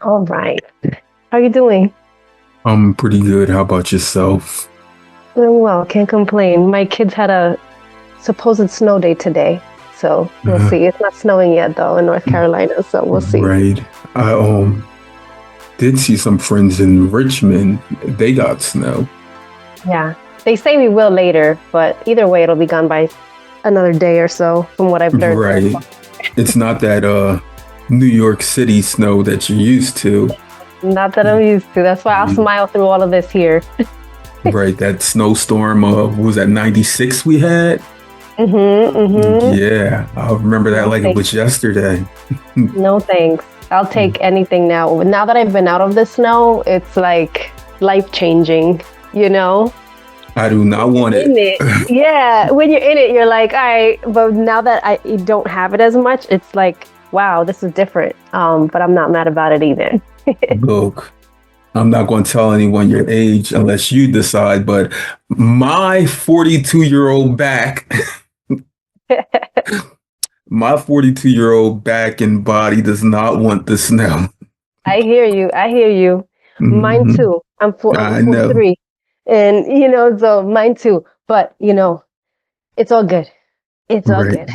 All right. How are you doing? I'm pretty good. How about yourself? Doing well. Can't complain. My kids had a supposed snow day today, so we'll Uh, see. It's not snowing yet though in North Carolina, so we'll see. right. I did see some friends in Richmond. They got snow. Yeah. They say we will later, but either way, it'll be gone by another day or so, from what I've learned so Right. far. It's not that New York City snow that you're used to. Not that I'm used to. That's why I'll Mm, smile through all of this here. Right. That snowstorm, what was that 96 we had? Mm-hmm. Mm-hmm. Yeah. I remember that No like it thanks. was yesterday. No thanks. I'll take anything now. Now that I've been out of the snow, it's like life changing, you know? I do not want In it. it. Yeah, when you're in it, you're like, all right. But now that I don't have it as much, it's like, wow, this is different. But I'm not mad about it either. Look, I'm not going to tell anyone your age unless you decide, but my 42-year-old back, my 42-year-old back and body does not want the snow. I hear you. I hear you. Mine Mhm. too. I'm I know. 43, and so mine too. But it's all good. It's all Right, good.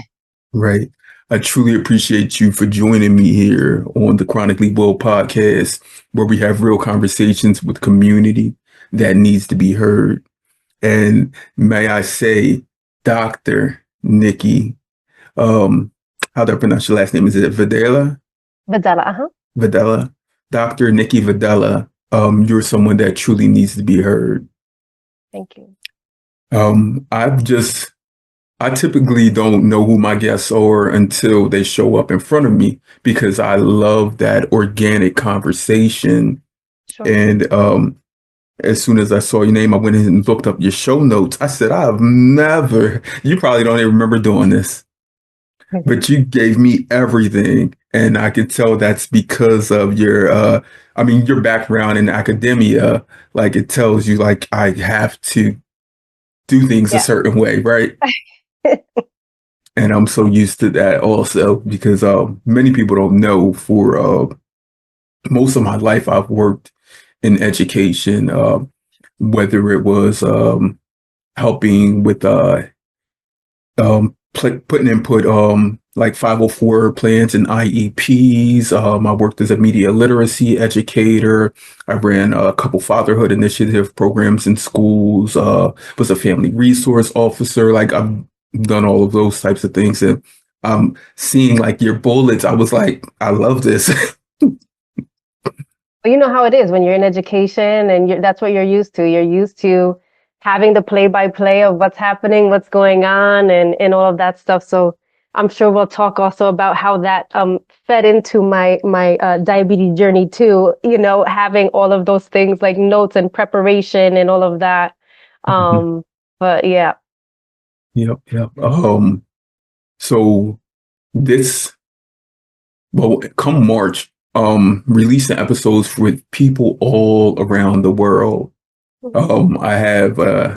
right. I truly appreciate you for joining me here on the Chronically Well podcast, where we have real conversations with community that needs to be heard. And may I say, Dr. Nikki, um, how do I pronounce your last name? Is it Videla? Videla, uh-huh. Videla? Dr. Nikki Videla, you're someone that truly needs to be heard. Thank you. Um, I've just, I typically don't know who my guests are until they show up in front of me because I love that organic conversation. Sure. And as soon as I saw your name, I went in and looked up your show notes. I said, you probably don't even remember doing this, but you gave me everything. And I could tell that's because of your background in academia. Like it tells you, like, I have to do things a Yeah. certain way, right? And I'm so used to that also because many people don't know for most of my life, I've worked in education, whether it was helping with putting input like 504 plans and IEPs. I worked as a media literacy educator. I ran a couple fatherhood initiative programs in schools. Was a family resource officer. Like I've done all of those types of things, and seeing like your bullets, I was like, I love this. Well, you know how it is when you're in education and that's what you're used to. You're used to having the play-by-play of what's happening, what's going on, and all of that stuff. So I'm sure we'll talk also about how that fed into my diabetes journey too. Having all of those things like notes and preparation and all of that. Um, but yeah. Yep, yep. So this, well, come March, releasing episodes with people all around the world. I have, I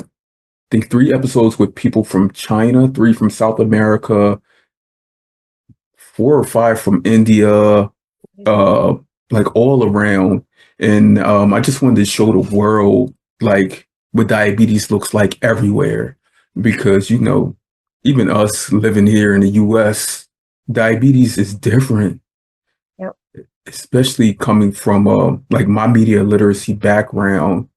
think 3 episodes with people from China, 3 from South America, 4 or 5 from India, uh, like all around. And I just wanted to show the world like what diabetes looks like everywhere, because even us living here in the U.S., diabetes is different, Yep. especially coming from like my media literacy background.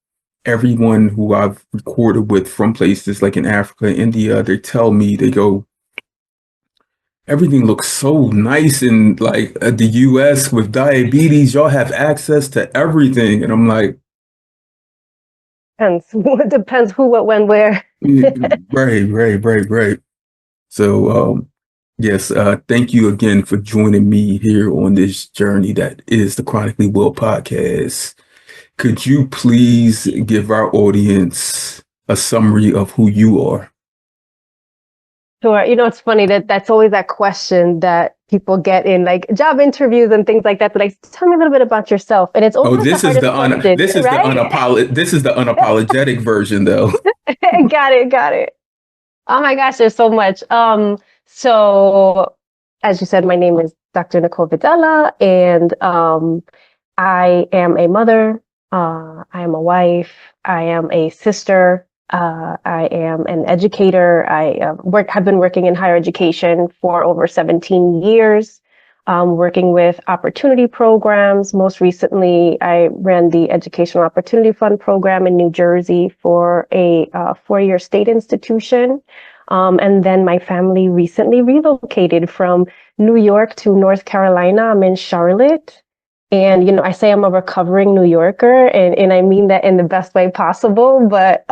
Everyone who I've recorded with from places like in Africa, India, they tell me, they go, everything looks so nice in like the US with diabetes. Y'all have access to everything. And I'm like, Depends. It depends who, what, when, where. right, right, right, right. So, yes, thank you again for joining me here on this journey that is the Chronically Well podcast. Could you please give our audience a summary of who you are? Sure. It's funny that that's always that question that people get in like job interviews and things like that. They're like, tell me a little bit about yourself. And it's Oh, always the hardest question, right? this is the unapologetic version though. Got it. Got it. Oh my gosh, there's so much. So as you said, my name is Dr. Nicole Videla, and I am a mother. I am a wife. I am a sister. I am an educator. Have been working in higher education for over 17 years, working with opportunity programs. Most recently, I ran the Educational Opportunity Fund program in New Jersey for a 4-year state institution. And then my family recently relocated from New York to North Carolina. I'm in Charlotte. And, I say I'm a recovering New Yorker, and I mean that in the best way possible, but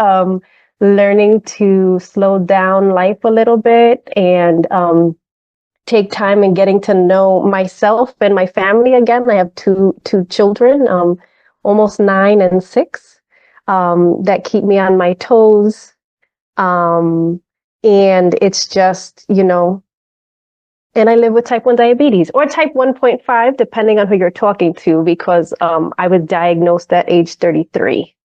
learning to slow down life a little bit and take time and getting to know myself and my family again. I have two children, almost 9 and 6, that keep me on my toes. And it's just, and I live with type 1 diabetes or type 1.5, depending on who you're talking to, because I was diagnosed at age 33.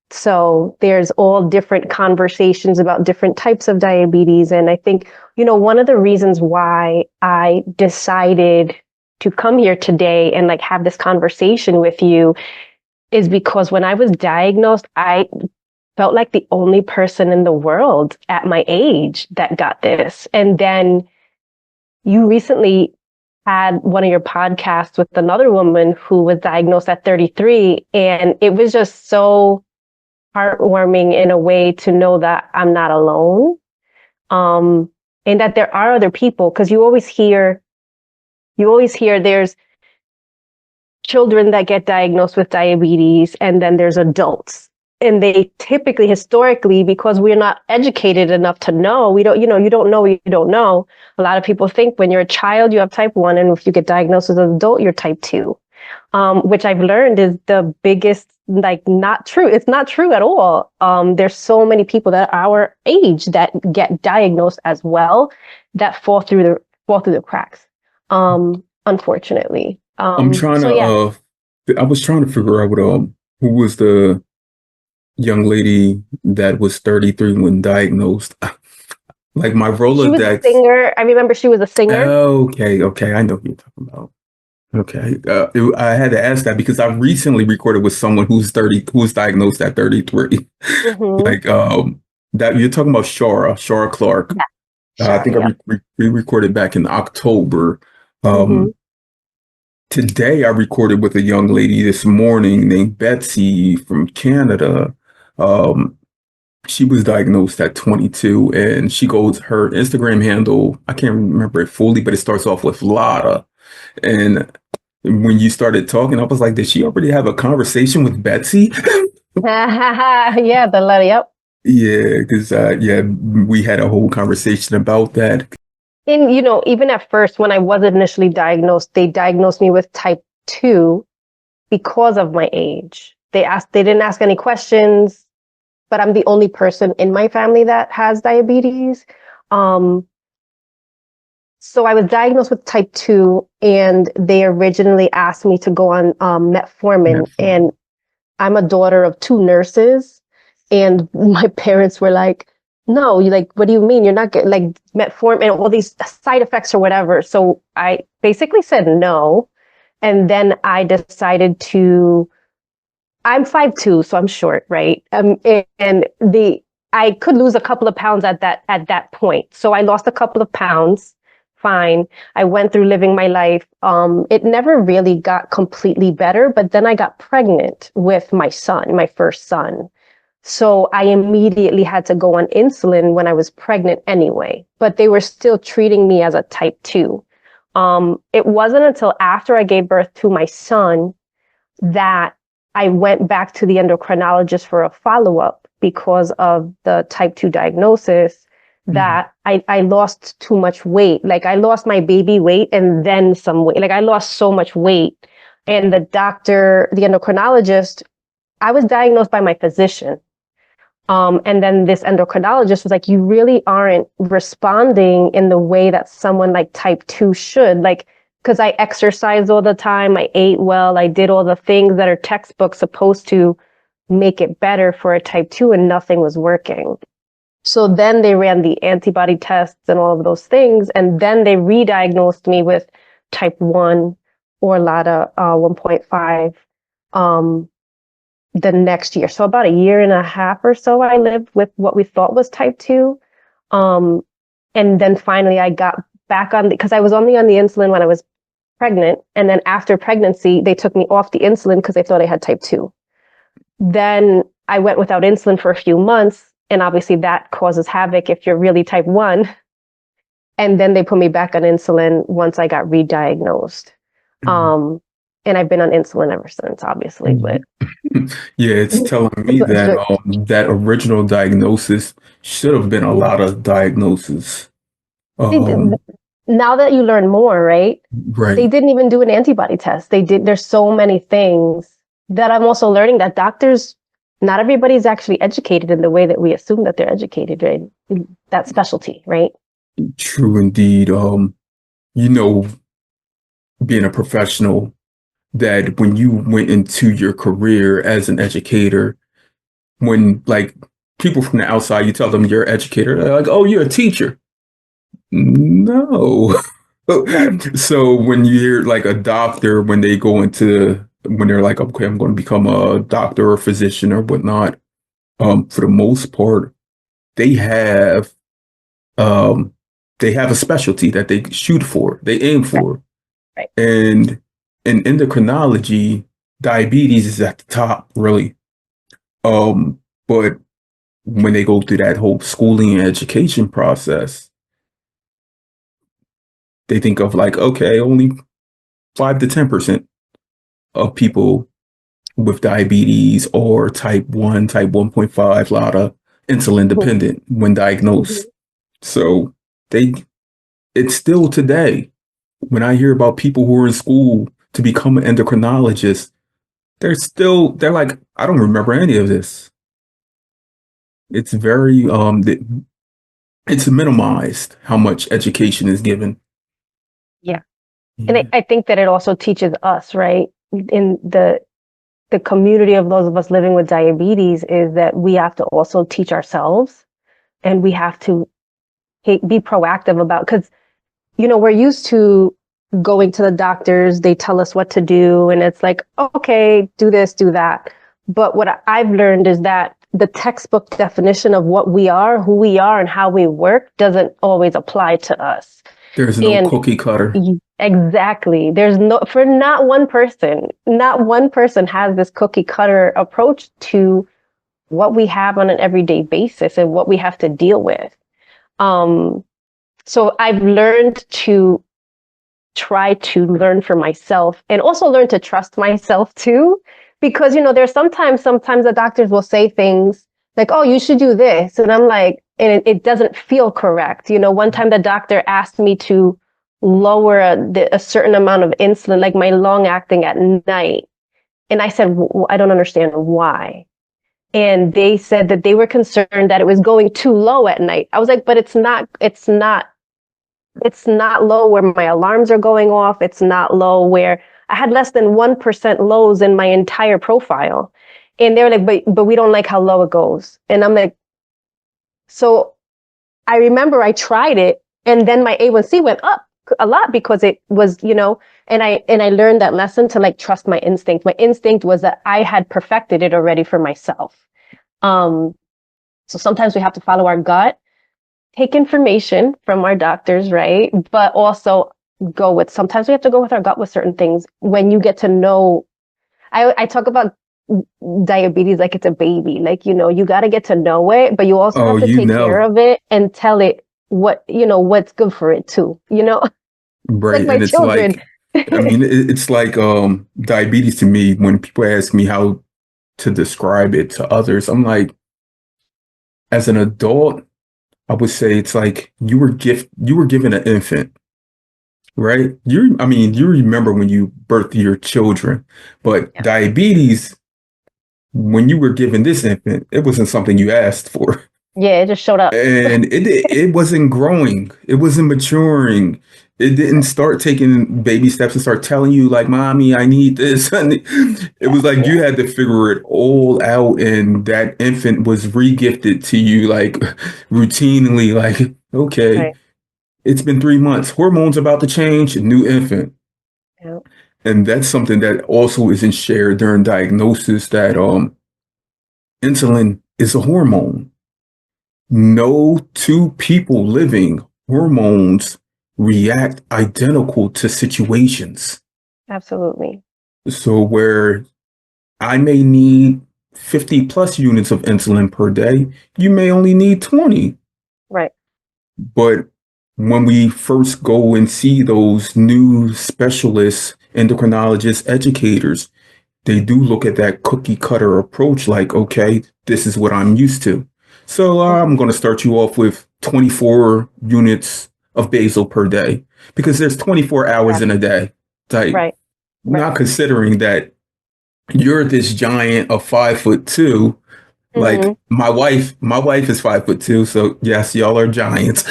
So there's all different conversations about different types of diabetes. And I think, one of the reasons why I decided to come here today and like have this conversation with you is because when I was diagnosed, I felt like the only person in the world at my age that got this. And then you recently had one of your podcasts with another woman who was diagnosed at 33. And it was just so heartwarming in a way to know that I'm not alone. And that there are other people, because you always hear there's children that get diagnosed with diabetes, and then there's adults. And they typically, historically, because we're not educated enough to know, you don't know, you don't know. A lot of people think when you're a child, you have type 1, and if you get diagnosed as an adult, you're type 2, which I've learned is the biggest, not true. It's not true at all. There's so many people that are our age that get diagnosed as well that fall through the cracks, unfortunately. I'm trying So yeah. I was trying to figure out who was the young lady that was 33 when diagnosed. Like my She was a Rolodex. singer. I remember she was a singer. Okay, I know who you're talking about. Okay, I had to ask that because I recently recorded with someone who's 30, who was diagnosed at 33. Mm-hmm. Like that you're talking about Shara Clark. Yeah, I think yeah. I re-recorded back in October. Mm-hmm. Today I recorded with a young lady this morning named Betsy from Canada. Um, she was diagnosed at 22, and her Instagram handle, I can't remember it fully, but it starts off with Lotta. And when you started talking, I was like, did she already have a conversation with Betsy? Yeah, the letter. Yep. Yeah, because we had a whole conversation about that. And even at first, when I was initially diagnosed, they diagnosed me with type 2 because of my age. They didn't ask any questions, but I'm the only person in my family that has diabetes. So I was diagnosed with type 2, and they originally asked me to go on metformin. And I'm a daughter of 2 nurses, and my parents were like, no, what do you mean? You're not getting like metformin and all these side effects or whatever. So I basically said no. And then I decided I'm 5'2", so I'm short, right? And I could lose a couple of pounds at that point. So I lost a couple of pounds. Fine. I went through living my life. It never really got completely better, but then I got pregnant with my son, my first son. So I immediately had to go on insulin when I was pregnant anyway, but they were still treating me as a type 2. It wasn't until after I gave birth to my son that I went back to the endocrinologist for a follow-up because of the type 2 diagnosis that I lost too much weight. Like I lost my baby weight and then some weight. Like I lost so much weight. And the endocrinologist, I was diagnosed by my physician. And then this endocrinologist was like, you really aren't responding in the way that someone like type 2 should. Like, because I exercised all the time, I ate well, I did all the things that are textbook supposed to make it better for a type 2, and nothing was working. So then they ran the antibody tests and all of those things, and then they re-diagnosed me with type 1, or LADA 1.5 the next year. So about a year and a half or so, I lived with what we thought was type 2. And then finally I got back on because I was only on the insulin when I was pregnant. And then after pregnancy, they took me off the insulin because they thought I had type 2. Then I went without insulin for a few months. And obviously that causes havoc if you're really type 1. And then they put me back on insulin once I got re-diagnosed. And I've been on insulin ever since, obviously. But yeah, it's telling me that that original diagnosis should have been a lot of diagnosis. Now that you learn more, right? Right. They didn't even do an antibody test. There's so many things that I'm also learning that doctors, not everybody's actually educated in the way that we assume that they're educated, right? That specialty, right? True indeed. You know, being a professional, that when you went into your career as an educator, when like people from the outside, you tell them you're an educator, they're like, oh, you're a teacher. No. So when you hear like a doctor, when they go into, when they're like, okay, I'm going to become a doctor or physician or whatnot, for the most part, they have a specialty that they shoot for, they aim for. Right. And in endocrinology, diabetes is at the top, really. But when they go through that whole schooling and education process, they think of like, okay, only 5 to 10% of people with diabetes or type 1, type 1.5, a lot of insulin dependent when diagnosed. So it's still today, when I hear about people who are in school to become an endocrinologist, they're like, I don't remember any of this. It's very, it's minimized how much education is given. Yeah. And I think that it also teaches us, right? In the community of those of us living with diabetes, is that we have to also teach ourselves, and we have to be proactive about, because, you know, we're used to going to the doctors, they tell us what to do, and it's like, okay, do this, do that. But what I've learned is that the textbook definition of what we are, who we are, and how we work doesn't always apply to us. There's no cookie cutter. Exactly. There's not one person has this cookie cutter approach to what we have on an everyday basis and what we have to deal with. So I've learned to try to learn for myself, and also learn to trust myself too, because, you know, there's sometimes the doctors will say things like, oh, you should do this. And I'm like, and it doesn't feel correct. You know, one time the doctor asked me to lower a certain amount of insulin, like my long acting at night. And I said, I don't understand why. And they said that they were concerned that it was going too low at night. I was like, but it's not low where my alarms are going off. It's not low where I had less than 1% lows in my entire profile. And they were like, but we don't like how low it goes. And I'm like, so I remember I tried it, and then my A1C went up a lot because it was, you know, and I learned that lesson to like trust my instinct. My instinct was that I had perfected it already for myself. So sometimes we have to follow our gut, take information from our doctors, right? But also sometimes we have to go with our gut with certain things. When you get to know, I talk about diabetes like it's a baby. Like, you know, you got to get to know it, but you also have to take care of it and tell it what's good for it too, you know? Right. Like my and it's children. like, I mean, it's like diabetes to me, when people ask me how to describe it to others, I'm like, as an adult, I would say it's like you were given an infant, right? You remember when you birthed your children, but diabetes, when you were given this infant, it wasn't something you asked for. Yeah, it just showed up. And it wasn't growing. It wasn't maturing. It didn't start taking baby steps and start telling you like, mommy, I need this. It was like you had to figure it all out. And that infant was regifted to you like routinely, like, okay, It's been 3 months. Hormones about to change, new infant. Yeah. And that's something that also isn't shared during diagnosis, that insulin is a hormone. No two people living, hormones react identical to situations. Absolutely. So where I may need 50 plus units of insulin per day, you may only need 20. Right. But when we first go and see those new specialists, endocrinologists, educators, they do look at that cookie cutter approach like, okay, this is what I'm used to. So I'm going to start you off with 24 units of basal per day because there's 24 hours in a day. Like, Right. not considering that you're this giant of 5'2". Like Mhm. my wife is 5'2", so yes, y'all are giants.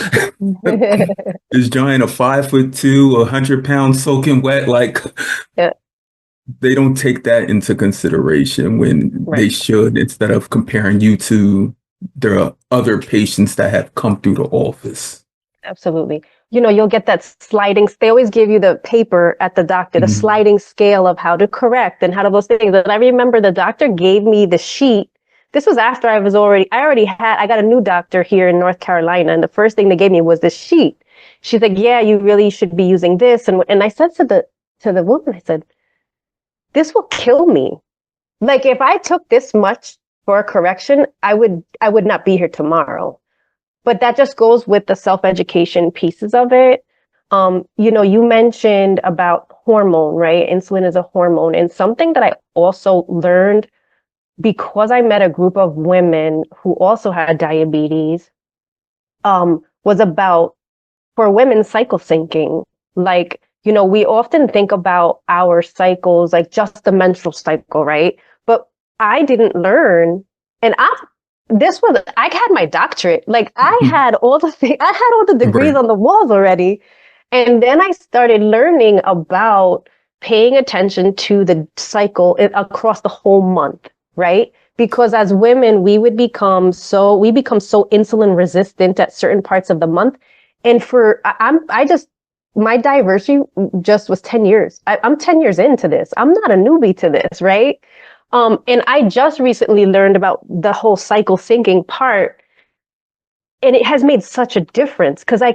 This giant of 5'2", 100 pounds soaking wet, like Yeah. they don't take that into consideration when Right. they should, instead of comparing you to the other patients that have come through the office. Absolutely. You'll get that sliding, they always give you the paper at the doctor, the Mhm. sliding scale of how to correct and how to those things. And I remember the doctor gave me the sheet. This was after I got a new doctor here in North Carolina. And the first thing they gave me was this sheet. She's like, yeah, you really should be using this. And I said to the woman, I said, this will kill me. Like if I took this much for a correction, I would not be here tomorrow. But that just goes with the self-education pieces of it. You mentioned about hormone, right? Insulin is a hormone. And something that I also learned because I met a group of women who also had diabetes, was about for women cycle syncing. Like, we often think about our cycles like just the menstrual cycle, right? But I didn't learn, and I had my doctorate. Like I had all the degrees Right. on the walls already. And then I started learning about paying attention to the cycle across the whole month, right? Because as women, we become so insulin resistant at certain parts of the month. And my diversity just was 10 years. I'm 10 years into this. I'm not a newbie to this, right? And I just recently learned about the whole cycle syncing part. And it has made such a difference because I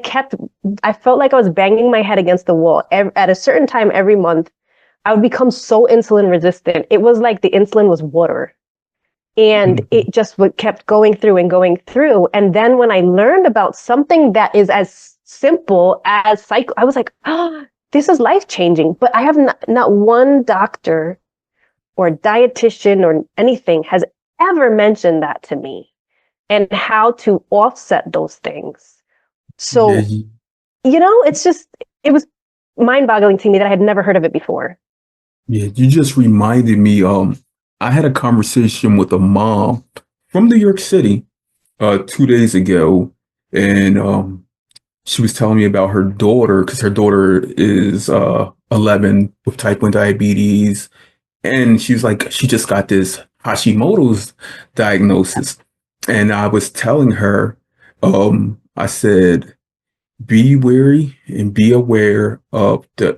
felt like I was banging my head against the wall. At a certain time every month, I would become so insulin resistant. It was like the insulin was water. And Mhm. it just kept going through and going through. And then when I learned about something that is as simple as cycle, I was like, oh, this is life changing. But I have not one doctor or dietitian or anything has ever mentioned that to me and how to offset those things. Yeah, So, it was mind boggling to me that I had never heard of it before. yeah, you just reminded me. I had a conversation with a mom from New York City 2 days ago, and she was telling me about her daughter because her daughter is 11 with type 1 diabetes, and she was like, she just got this Hashimoto's diagnosis, and I was telling her, I said, be wary and be aware of the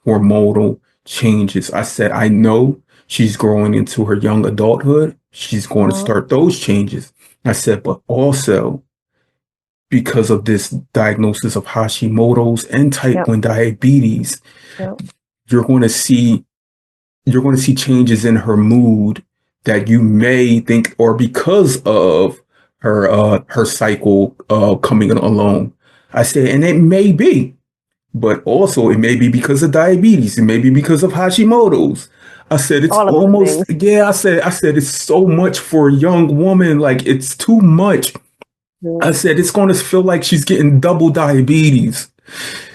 hormonal changes. I said, I know she's growing into her young adulthood. She's going to Uh, start those changes. I said, but also because of this diagnosis of Hashimoto's and type yep, 1 diabetes, yep. you're going to see you're going to see changes in her mood that you may think or because of her cycle coming along. I said, and it may be, but also it may be because of diabetes. It may be because of Hashimoto's. I said it's All of those almost, things. yeah. I said it's so much for a young woman. Like it's too much. I Mm. said it's going to feel like she's getting double diabetes.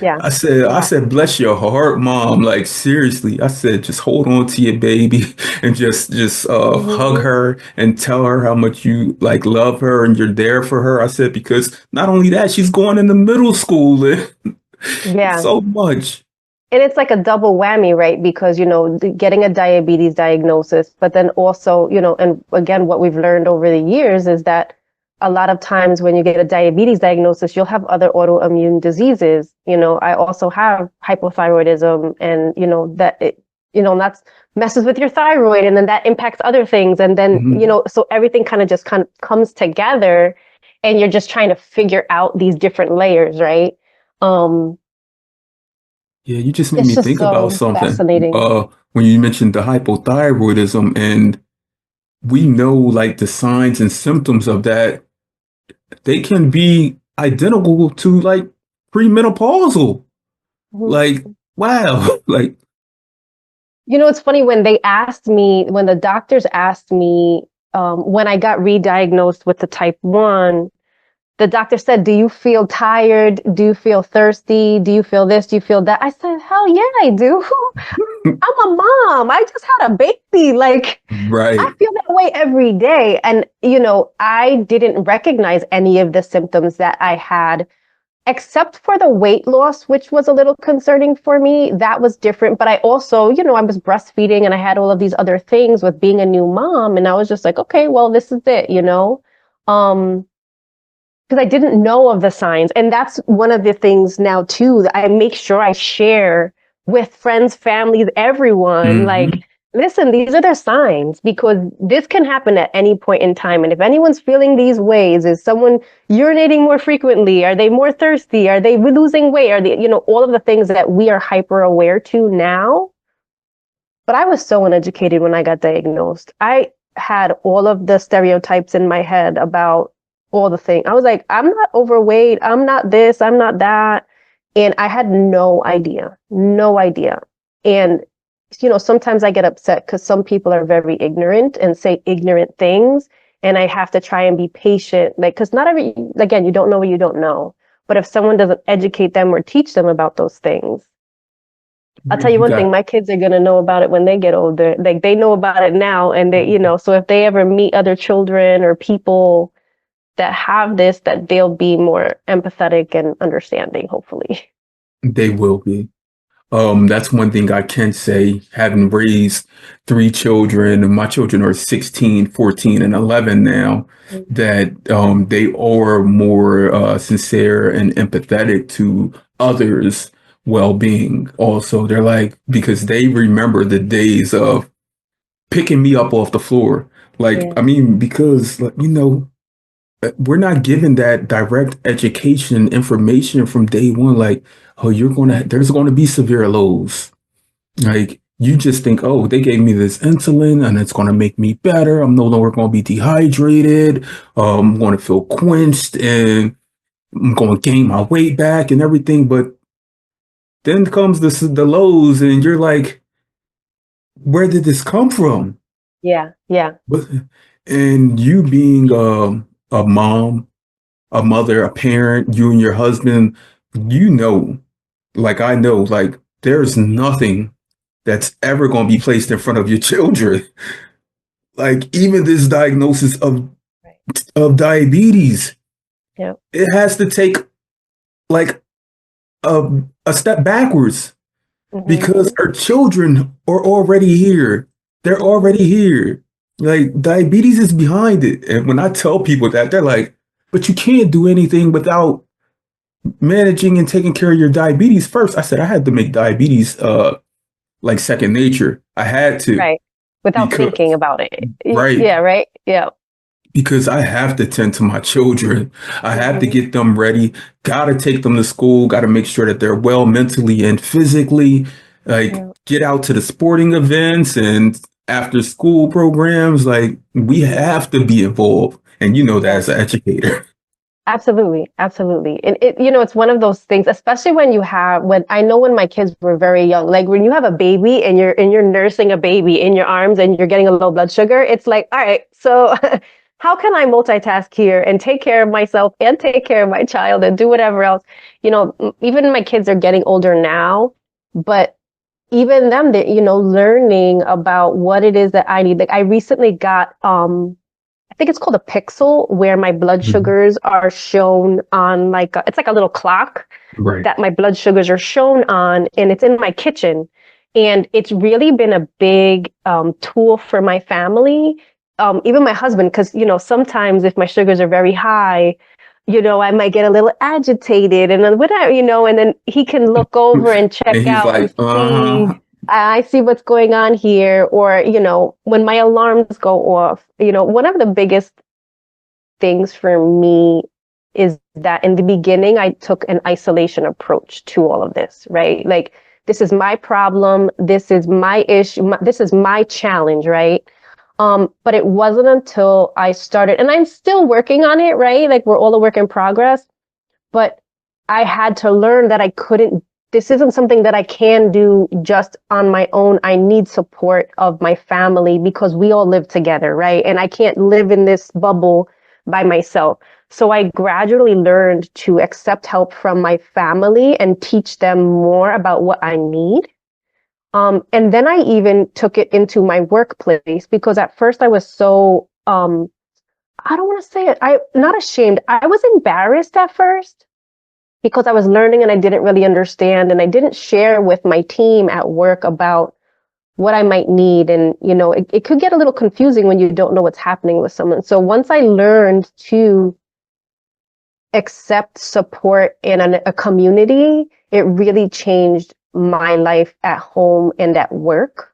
Yeah, I yeah. said, bless your heart, mom. Like seriously, I said, just hold on to your baby and just hug Hmm. her and tell her how much you like love her and you're there for her. I said because not only that, she's going into middle school and Yeah. so much. And it's like a double whammy, right? Because, getting a diabetes diagnosis, but then also, and again, what we've learned over the years is that a lot of times when you get a diabetes diagnosis, you'll have other autoimmune diseases. I also have hypothyroidism and, and that's messes with your thyroid, and then that impacts other things. And then, so everything kind of comes together, and you're just trying to figure out these different layers, right? Yeah, you just made It's me just think about so something. fascinating. When you mentioned the hypothyroidism, and we know like the signs and symptoms of that, they can be identical to like premenopausal. Mhm. Like, wow. Like, It's funny when when the doctors asked me, when I got re-diagnosed with the type 1, the doctor said, "Do you feel tired? Do you feel thirsty? Do you feel this? Do you feel that?" I said, "Hell yeah, I do. I'm a mom. I just had a baby. Like, I right. feel that way every day." And, I didn't recognize any of the symptoms that I had, except for the weight loss, which was a little concerning for me. That was different. But I also, I was breastfeeding, and I had all of these other things with being a new mom. And I was just like, okay, well, this is it. Because I didn't know of the signs. And that's one of the things now, too, that I make sure I share with friends, families, everyone. Like, Hmm. listen, these are the signs, because this can happen at any point in time. And if anyone's feeling these ways, is someone urinating more frequently? Are they more thirsty? Are they losing weight? Are they, all of the things that we are hyper aware to now? But I was so uneducated when I got diagnosed. I had all of the stereotypes in my head about all the things. I was like, I'm not overweight. I'm not this. I'm not that. And I had no idea, no idea. And, sometimes I get upset because some people are very ignorant and say ignorant things. And I have to try and be patient. Like, because not again, you don't know what you don't know. But if someone doesn't educate them or teach them about those things, I'll tell you You one thing, got my kids are going to know about it when they get older. Like, they know about it now, and so if they ever meet other children or people that have this, that they'll be more empathetic and understanding, hopefully. they will be. That's one thing I can say, having raised three children, and my children are 16, 14, and 11 now, that they are more sincere and empathetic to others' well-being. Also, they're like, because they remember the days of picking me up off the floor. Like, Yeah. I mean, because like, we're not given that direct education information from day one. Like, oh, there's gonna be severe lows. Like, you just think, oh, they gave me this insulin and it's gonna make me better. I'm no longer gonna be dehydrated. I'm gonna feel quenched and I'm gonna gain my weight back and everything. But then comes the lows, and you're like, where did this come from? Yeah. Yeah. But and you being a mom, a mother, a parent, you and your husband, you know, like I know, like there's nothing that's ever going to be placed in front of your children. Like even this diagnosis Right. of diabetes, Yeah. it has to take like a step backwards because Hmm. our children are already here. They're Hmm. already here. Like diabetes is behind it. And when I tell people that, they're like, but you can't do anything without managing and taking care of your diabetes first. I said I had to make diabetes like second nature. I had to Right. Without thinking because about it. right, Yeah. Right. Yeah. because I have to tend to my children. I have to Hmm. get them ready. Got to take them to school. Got to make sure that they're well mentally and physically. Like Yeah. get out to the sporting events and after school programs. Like we have to be involved. And you know that Yeah. as an educator. Absolutely, absolutely. And it's one of those things, especially when I know when my kids were very young, like when you have a baby and you're nursing a baby in your arms and you're getting a low blood sugar, it's like, all right, so how can I multitask here and take care of myself and take care of my child and do whatever else? Even my kids are getting older now, but even them, they, learning about what it is that I need. Like, I recently got I think it's called a pixel, where my blood Mhm. sugars are shown on, like it's like a little clock Right. that my blood sugars are shown on, and it's in my kitchen. And it's really been a big tool for my family, even my husband, because sometimes if my sugars are very high, I might get a little agitated, and then whatever, and then he can look over and And check he's out and like, see. uh-huh. I see what's going on here. Or, when my alarms go off, one of the biggest things for me is that in the beginning, I took an isolation approach to all of this, right? Like, this is my problem. This is my issue. This is my challenge, right? But it wasn't until I started, and I'm still working on it, right? Like, we're all a work in progress, but I had to learn that this isn't something that I can do just on my own. I need support of my family because we all live together, right? And I can't live in this bubble by myself. So I gradually learned to accept help from my family and teach them more about what I need. And then I even took it into my workplace because at first I was so, I don't want to say it, I'm not ashamed. I was embarrassed at first because I was learning and I didn't really understand, and I didn't share with my team at work about what I might need. And, it could get a little confusing when you don't know what's happening with someone. So once I learned to accept support in a community, it really changed my life at home and at work.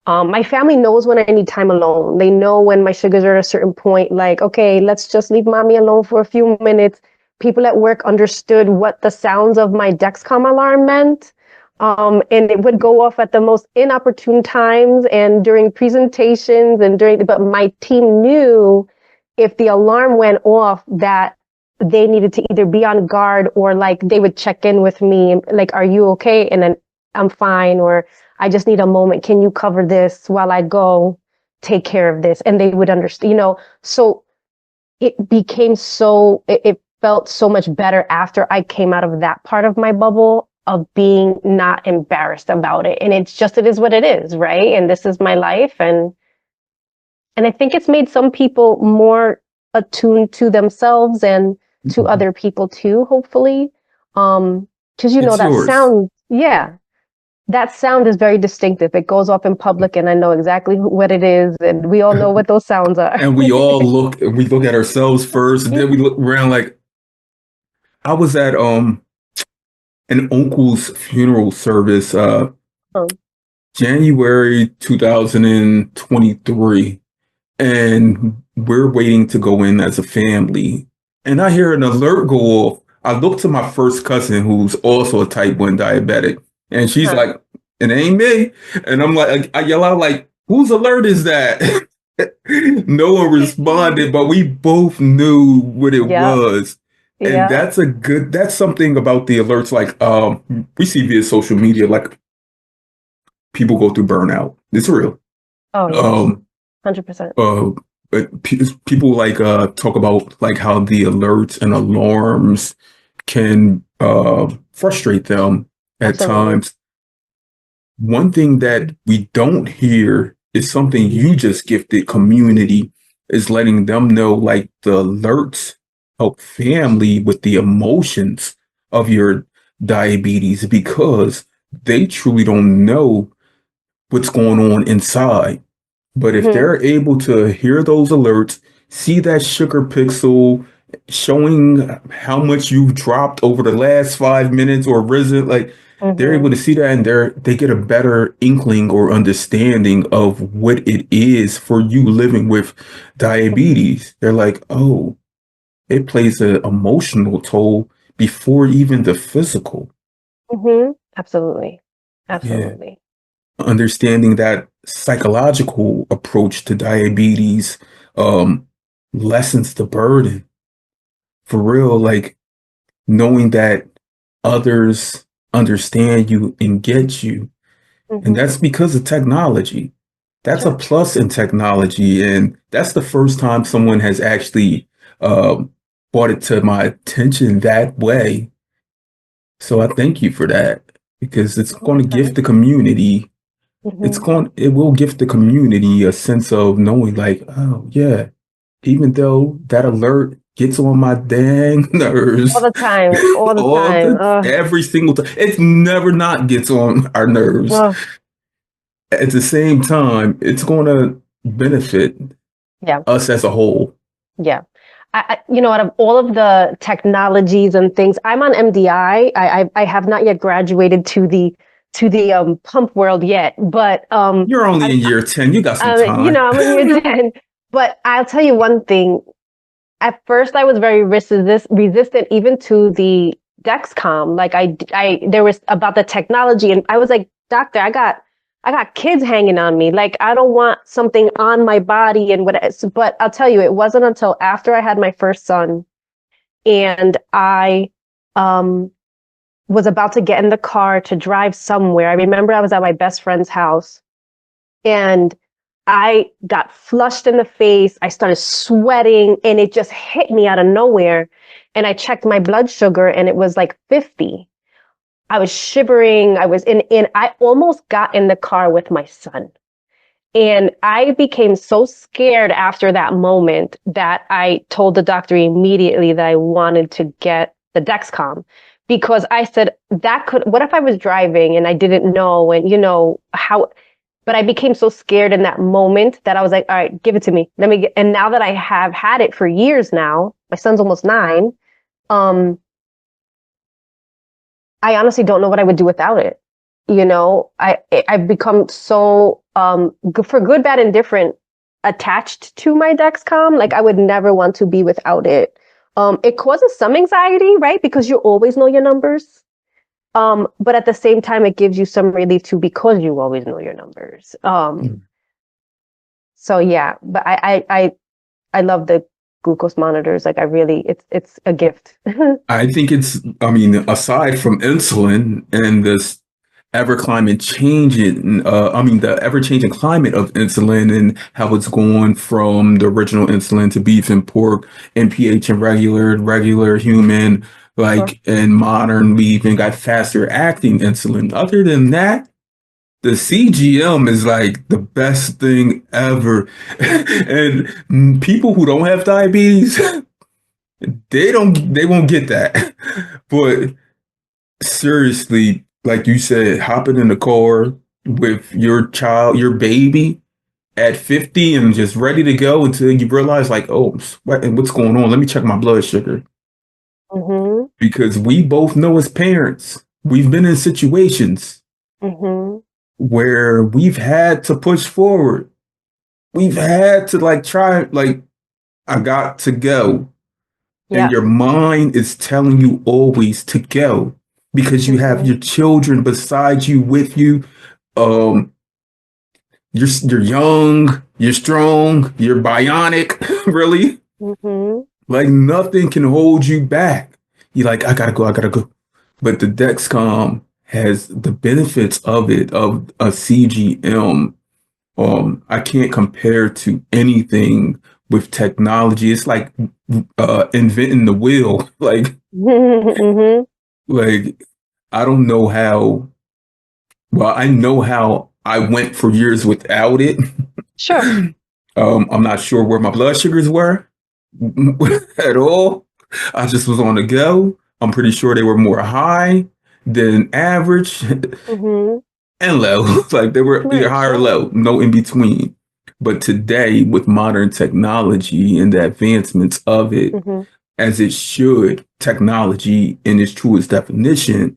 My family knows when I need time alone. They know when my sugars are at a certain point, like, okay, let's just leave mommy alone for a few minutes. People at work understood what the sounds of my Dexcom alarm meant. And it would go off at the most inopportune times and during presentations but my team knew if the alarm went off that they needed to either be on guard or like they would check in with me, like, are you okay? And then I'm fine, or I just need a moment. Can you cover this while I go take care of this? And they would understand, so it it felt so much better after I came out of that part of my bubble of being not embarrassed about it. And it is what it is, right? And this is my life. And I think it's made some people more attuned to themselves and to other people too, hopefully. Because It's that yours. sound, yeah, that sound is very distinctive. It goes off in public and I know exactly what it is, and we all know what those sounds are. And we look at ourselves first, and then we look around like I was at an uncle's funeral service Um, January 2023, and we're waiting to go in as a family. And I hear an alert go off. I look to my first cousin, who's also a type 1 diabetic, and she's huh. like, it ain't me. And I'm like, I yell out, like, whose alert is that? No one responded, but we both knew what it Yep, was. And yep. that's something about the alerts. Like, we see via social media, like people go through burnout. It's real. Oh yeah, Um, 100%. uh, but people like talk about like how the alerts and alarms can frustrate them at Absolutely. times. One thing that we don't hear is something you just gifted community is letting them know, like, the alerts help family with the emotions of your diabetes because they truly don't know what's going on inside. But if Hmm. they're able to hear those alerts, see that sugar pixel showing how much you've dropped over the last 5 minutes or risen, like they're able Hmm. to see that and they get a better inkling or understanding of what it is for you living with diabetes. They're like, oh, it plays an emotional toll before even the physical. Hmm. Absolutely. Yeah. Absolutely. Understanding that psychological approach to diabetes um, lessens the burden for real. Like knowing that others understand you and get you, and Hmm. that's because of technology. That's a Sure. plus in technology, and that's the first time someone has actually brought it to my attention that way. So I thank you for that because it's going to give Anytime. the community Hmm. it will give the community a sense of knowing like, oh yeah, even though that alert gets on my dang All nerves the time. All the all time. the every single time, it never not gets on our nerves. Oh, At the same time, it's going to benefit yeah. us as a whole. Yeah. Out of all of the technologies and things, I'm on MDI. I have not yet graduated to the to the pump world yet, but You're only in year 10. You got some you time. know, I'm in year 10. But I'll tell you one thing. At first, I was very resistant even to the Dexcom. Like there was about the technology, and I was like, doctor, I got kids hanging on me. Like, I don't want something on my body and what. But I'll tell you, it wasn't until after I had my first son and I was about to get in the car to drive somewhere. I remember I was at my best friend's house and I got flushed in the face. I started sweating and it just hit me out of nowhere. And I checked my blood sugar and it was like 50. I was shivering. I was I almost got in the car with my son. And I became so scared after that moment that I told the doctor immediately that I wanted to get the Dexcom because I said what if I was driving and I didn't know and but I became so scared in that moment that I was like, all right, give it to me. And now that I have had it for years now, my son's almost 9. I honestly don't know what I would do without it. I've become so, for good, bad, and different, attached to my Dexcom. Like I would never want to be without it. It causes some anxiety, right? Because you always know your numbers. But at the same time, it gives you some relief too, because you always know your numbers. So yeah, but I love the glucose monitors. Like it's a gift. I think aside from insulin and this the ever changing climate of insulin and how it's gone from the original insulin to beef and pork, NPH and regular human, like in modern, we even got faster acting insulin. Other than that, the CGM is like the best thing ever. And people who don't have diabetes, they won't get that. But seriously, like you said, hopping in the car with your child, your baby at 50 and just ready to go until you realize like, oh, what's going on? Let me check my blood sugar. Mm-hmm. Because we both know as parents, we've been in situations where we've had to push forward. We've had to I got to go. Yeah. And your mind is telling you always to go because you have your children beside you, with you. You're young, you're strong, you're bionic, really. Like nothing can hold you back. You're like, I gotta go. But the Dexcom has the benefits of a CGM. I can't compare to anything with technology. It's like inventing the wheel. Like, like I don't know how. Well, I know how I went for years without it. Sure. I'm not sure where my blood sugars were at all. I just was on the go. I'm pretty sure they were more high than average and low. Like they were either high or low, no in between. But today, with modern technology and the advancements of it, as it should, technology in its truest definition,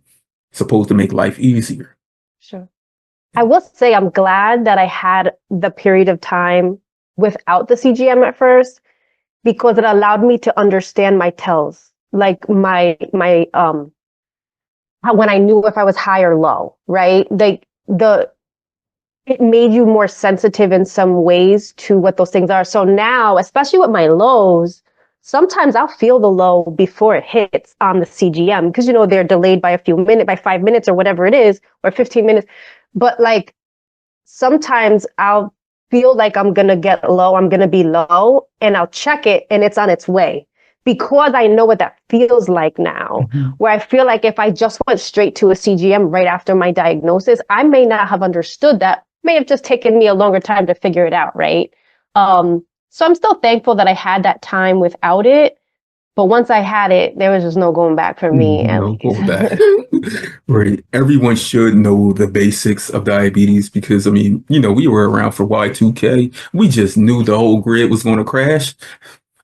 supposed to make life easier. Sure. I will say I'm glad that I had the period of time without the CGM at first, because it allowed me to understand my tells, like my when I knew if I was high or low, right? Like it made you more sensitive in some ways to what those things are. So now, especially with my lows, sometimes I'll feel the low before it hits on the CGM because, they're delayed by by 5 minutes or whatever it is, or 15 minutes. But like sometimes I'll feel like I'm going to get low, I'm going to be low, and I'll check it and it's on its way because I know what that feels like now, where I feel like if I just went straight to a CGM right after my diagnosis, I may not have understood that, may have just taken me a longer time to figure it out, right? So I'm still thankful that I had that time without it. But once I had it, there was just no going back for me. No going back. Right. Everyone should know the basics of diabetes because, we were around for Y2K. We just knew the whole grid was going to crash.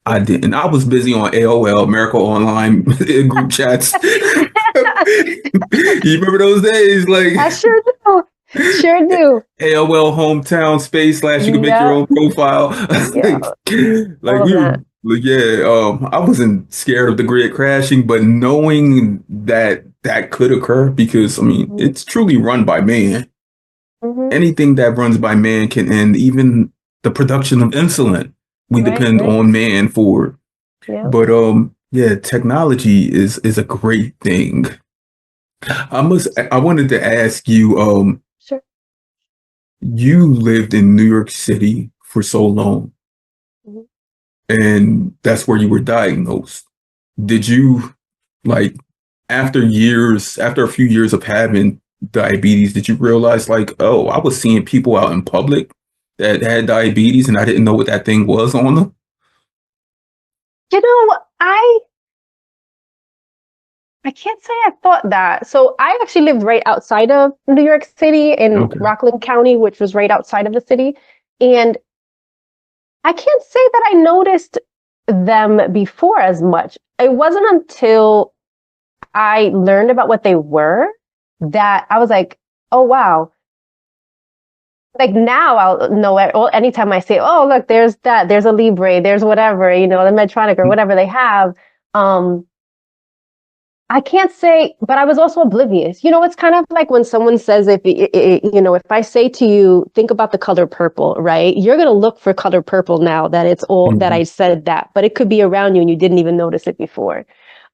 I didn't. I was busy on AOL, America Online group chats. You remember those days? I Like sure do. Sure do. AOL hometown space / you can make your Yeah. own profile. Yeah. Like All of we were that. like, yeah, I wasn't scared of the grid crashing, but knowing that that could occur because I mean it's truly run by man. Mm-hmm. Anything that runs by man can end, even the production of insulin. We Right, depend right. on man for it. Yeah. But yeah, technology is a great thing. I wanted to ask you, Sure. you lived in New York City for so long, Mhm. and that's where you were diagnosed. Did you like after a few years of having diabetes, did you realize like, oh, I was seeing people out in public that had diabetes and I didn't know what that thing was on them? You know, I can't say I thought that. So I actually lived right outside of New York City in Okay. Rockland County, which was right outside of the city. And I can't say that I noticed them before as much. It wasn't until I learned about what they were that I was like, oh, wow. Like now I'll know it. Or anytime I say, oh, look, there's a Libre, there's whatever, the Medtronic or whatever they have. Um, I can't say, but I was also oblivious. It's kind of like when someone says, if I say to you, think about the color purple, right? You're going to look for color purple now that it's all that I Mhm. said that, but it could be around you and you didn't even notice it before.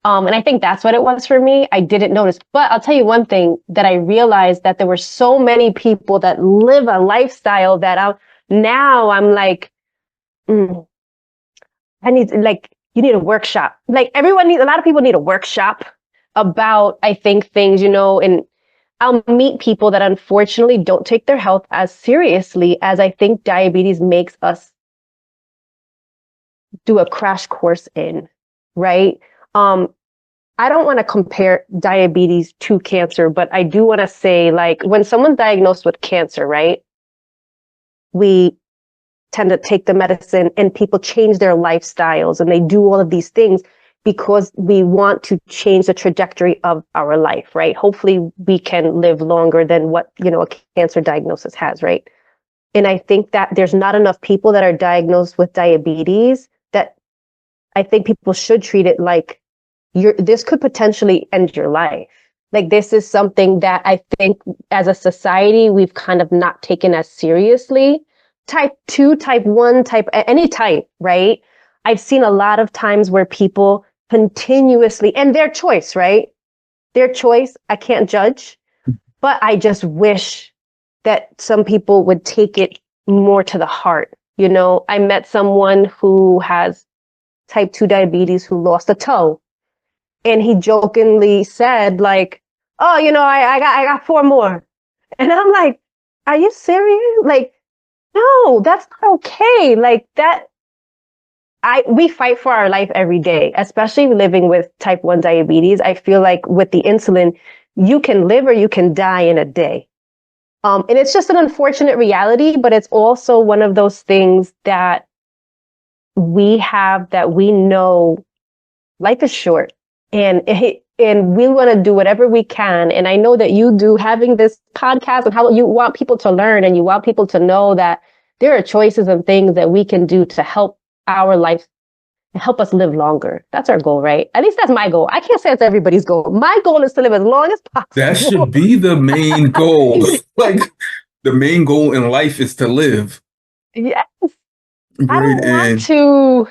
And I think that's what it was for me. I didn't notice, but I'll tell you one thing that I realized that there were so many people that live a lifestyle that now I'm like, mm, you need a workshop. Like a lot of people need a workshop about, I think, things, and I'll meet people that unfortunately don't take their health as seriously as I think diabetes makes us do a crash course in, right? I don't want to compare diabetes to cancer, but I do want to say, like, when someone's diagnosed with cancer, right? We tend to take the medicine and people change their lifestyles and they do all of these things because we want to change the trajectory of our life, right? Hopefully we can live longer than what, a cancer diagnosis has, right? And I think that there's not enough people that are diagnosed with diabetes that I think people should treat it like this could potentially end your life. Like this is something that I think as a society, we've kind of not taken as seriously. Type 2, type 1, any type, right? I've seen a lot of times where people continuously, and their choice, right? Their choice, I can't judge, but I just wish that some people would take it more to the heart. I met someone who has type 2 diabetes who lost a toe. And he jokingly said, like, oh, I got 4 more. And I'm like, are you serious? Like, no, that's not okay. Like that, we fight for our life every day, especially living with type 1 diabetes. I feel like with the insulin, you can live or you can die in a day. And it's just an unfortunate reality, but it's also one of those things that we have that we know life is short and we want to do whatever we can. And I know that you do, having this podcast and how you want people to learn and you want people to know that there are choices and things that we can do to help our life and help us live longer. That's our goal, right? At least that's my goal. I can't say it's everybody's goal. My goal is to live as long as That possible. should be the main goal. Like the main goal in life is to live. Yes. I Right. don't want And to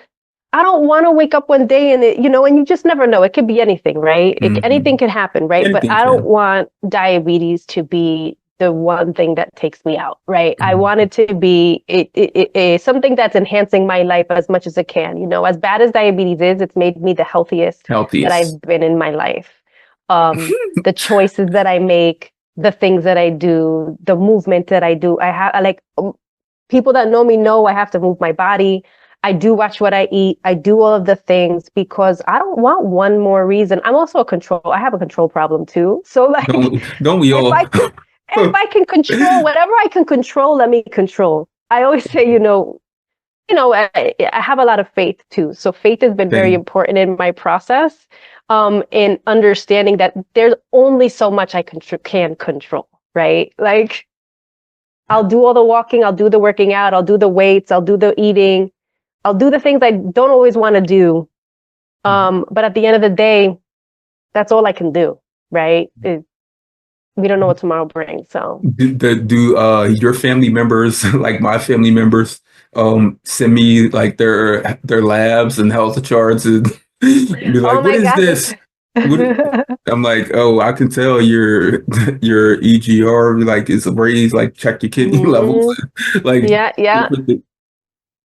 I don't want to wake up one day and and you just never know. It could be anything, right? Anything mhm. can happen, right? But Anything I don't can. want diabetes to be the one thing that takes me out, right? I want Mhm. it to be something that's enhancing my life as much as it can. As bad as diabetes is, it's made me the healthiest that Healthiest. I've been in my life. The choices that I make, the things that I do, the movement that I do. I like people that know me know I have to move my body. I do watch what I eat. I do all of the things because I don't want one more reason. I'm also I have a control problem too. So like Don't we if all? I can control whatever I can control, let me control. I always say, I have a lot of faith too. So faith has been very Same. important in my process, in understanding that there's only so much I can control, right? Like I'll do all the walking, I'll do the working out, I'll do the weights, I'll do the eating, I'll do the things I don't always want to do. But at the end of the day, that's all I can do, right? We don't know what tomorrow brings. So Do your family members, like my family members, send me like their labs and health charts and be oh like, "What my is gosh. this?" What, I'm like, "Oh, I can tell your EGR like is raised. Like, check your kidney levels, hmm like Yeah, yeah. different thi-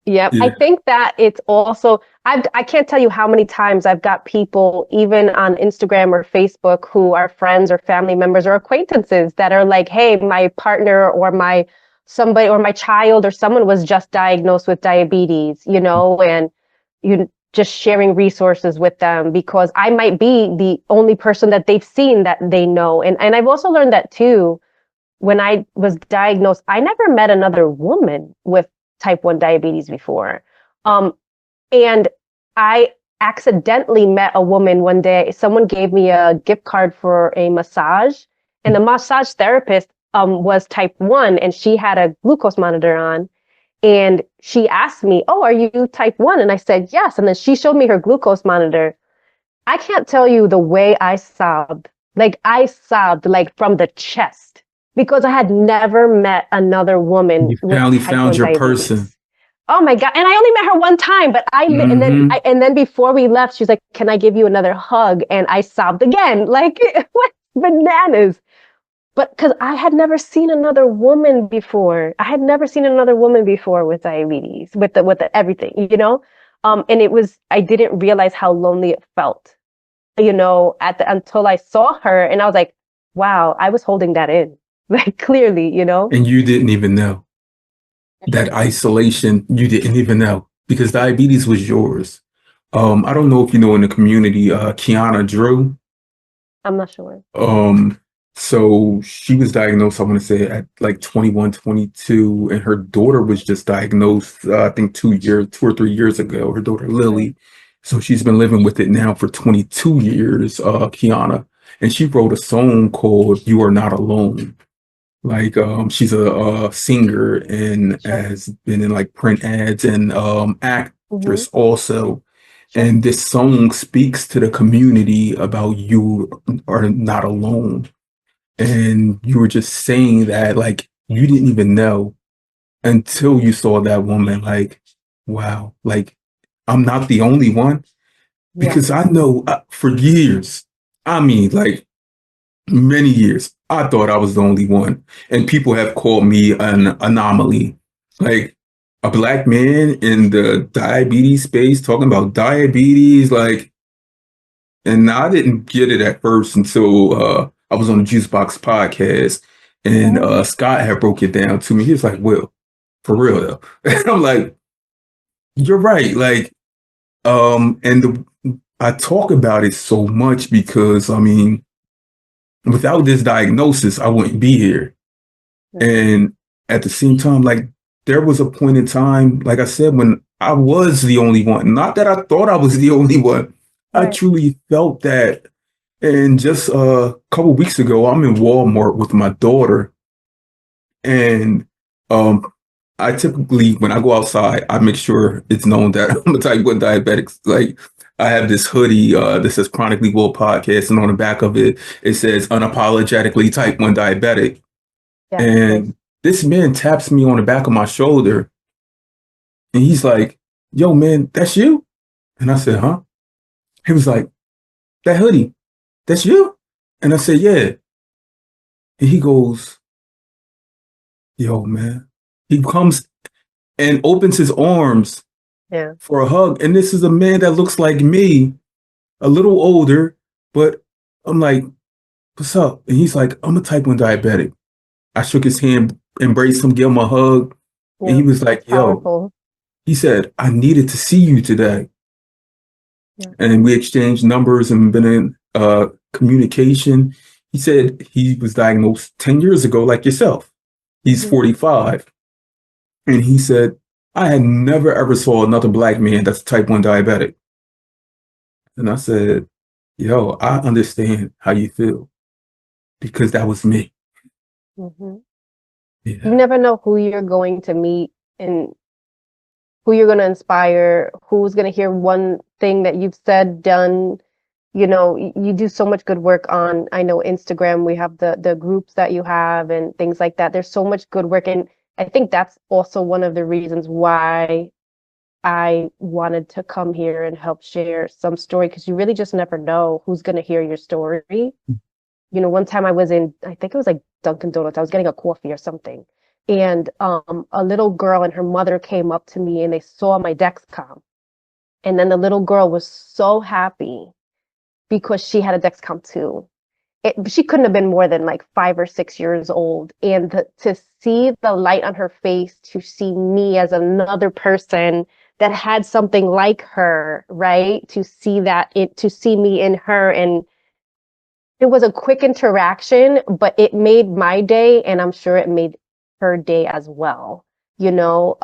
Yep. I yeah, think that it's also, I can't tell you how many times I've got people, even on Instagram or Facebook, who are friends or family members or acquaintances that are like, hey, my partner or my somebody or my child or someone was just diagnosed with diabetes, and you just sharing resources with them because I might be the only person that they've seen that they know. And I've also learned that too when I was diagnosed, I never met another woman with type 1 diabetes before. Um, and I accidentally met a woman one day. Someone gave me a gift card for a massage, and the massage therapist was type 1, and she had a glucose monitor on. And she asked me, "Oh, are you type 1?" And I said, "Yes." And then she showed me her glucose monitor. I can't tell you the way I sobbed. Like I sobbed like from the chest because I had never met another woman you with finally type found 1 your person. diabetes. Oh my God. And I only met her one time, but Hmm. and then before we left, she was like, "Can I give you another hug?" And I sobbed again. Like what bananas. But because I had never seen another woman before. I had never seen another woman before with diabetes, with the everything. And I didn't realize how lonely it felt until I saw her and I was like, wow, I was holding that in, like clearly. And you didn't even know that isolation. You didn't even know because diabetes was yours. I don't know if you know in the community, Kiana Drew. I'm not sure. Um, so she was diagnosed, I want to say at like 21, 22, and her daughter was just diagnosed, I think 2 or 3 years ago, her daughter Okay. Lily. So she's been living with it now for 22 years, Kiana. And she wrote a song called You Are Not Alone. Like, she's a singer and Sure. has been in like print ads and Mm-hmm. actress also. Sure. And this song speaks to the community about you are not alone. And you were just saying that like you didn't even know until you saw that woman. Like, wow, like I'm not the only one Yeah. because I know for years, I mean, like many years, I thought I was the only one. And people have called me an anomaly. Like a black man in the diabetes space talking about diabetes, like, and I didn't get it at first until I was on the Juicebox podcast and Oh, Scott had broke it down to me. He was like, "Will, for real though." And I'm like, "You're right." Like, I talk about it so much because I mean, without this diagnosis, I wouldn't be here. right. And at the same time, like there was a point in time, like I said, when I was the only one. Not that I thought I was the only one. I Right. truly felt that. And just a couple weeks ago, I'm in Walmart with my daughter, and um, I typically, when I go outside, I make sure it's known that I'm a type 1 diabetic. Like, I have this hoodie that says Chronically Wool Podcast, and on the back of it, it says Unapologetically Type 1 Diabetic. Yes. Yes. And this man taps me on the back of my shoulder, and he's like, "Yo, man, that's you?" And I said, "Huh?" He was like, "That hoodie, that's you?" And I said, "Yeah." And he goes, "Yo, man." He comes and opens his arms Yeah. for a hug. And this is a man that looks like me, a little older, but I'm like, "What's up?" And he's like, "I'm a type 1 diabetic." I shook his hand, embraced him, gave him a hug. And he Yeah. was That's like, "Yo," powerful. he said, "I needed to see you today." Yeah. And we exchanged numbers and been in communication. He said he was diagnosed 10 years ago, like yourself. He's Hmm 45. And he said, I had never ever saw another black man that's type 1 diabetic. And I said, yo, I understand how you feel because that was me. Hmm. You Yeah. never know who you're going to meet and who you're going to inspire, who's going to hear one thing that you've said, done. You know, you do so much good work on, I know, Instagram. We have the groups that you have and things like that. There's so much good work. And I think that's also one of the reasons why I wanted to come here and help share some story, because you really just never know who's going to hear your story. You know, one time I was in, I think it was like Dunkin' Donuts. I was getting a coffee or something. And a little girl and her mother came up to me and they saw my Dexcom. And then the little girl was so happy because she had a Dexcom too. She couldn't have been more than like 5 or 6 years old. And to see the light on her face, to see me as another person that had something like her, right? To see to see me in her. And it was a quick interaction, but it made my day. And I'm sure it made her day as well. You know,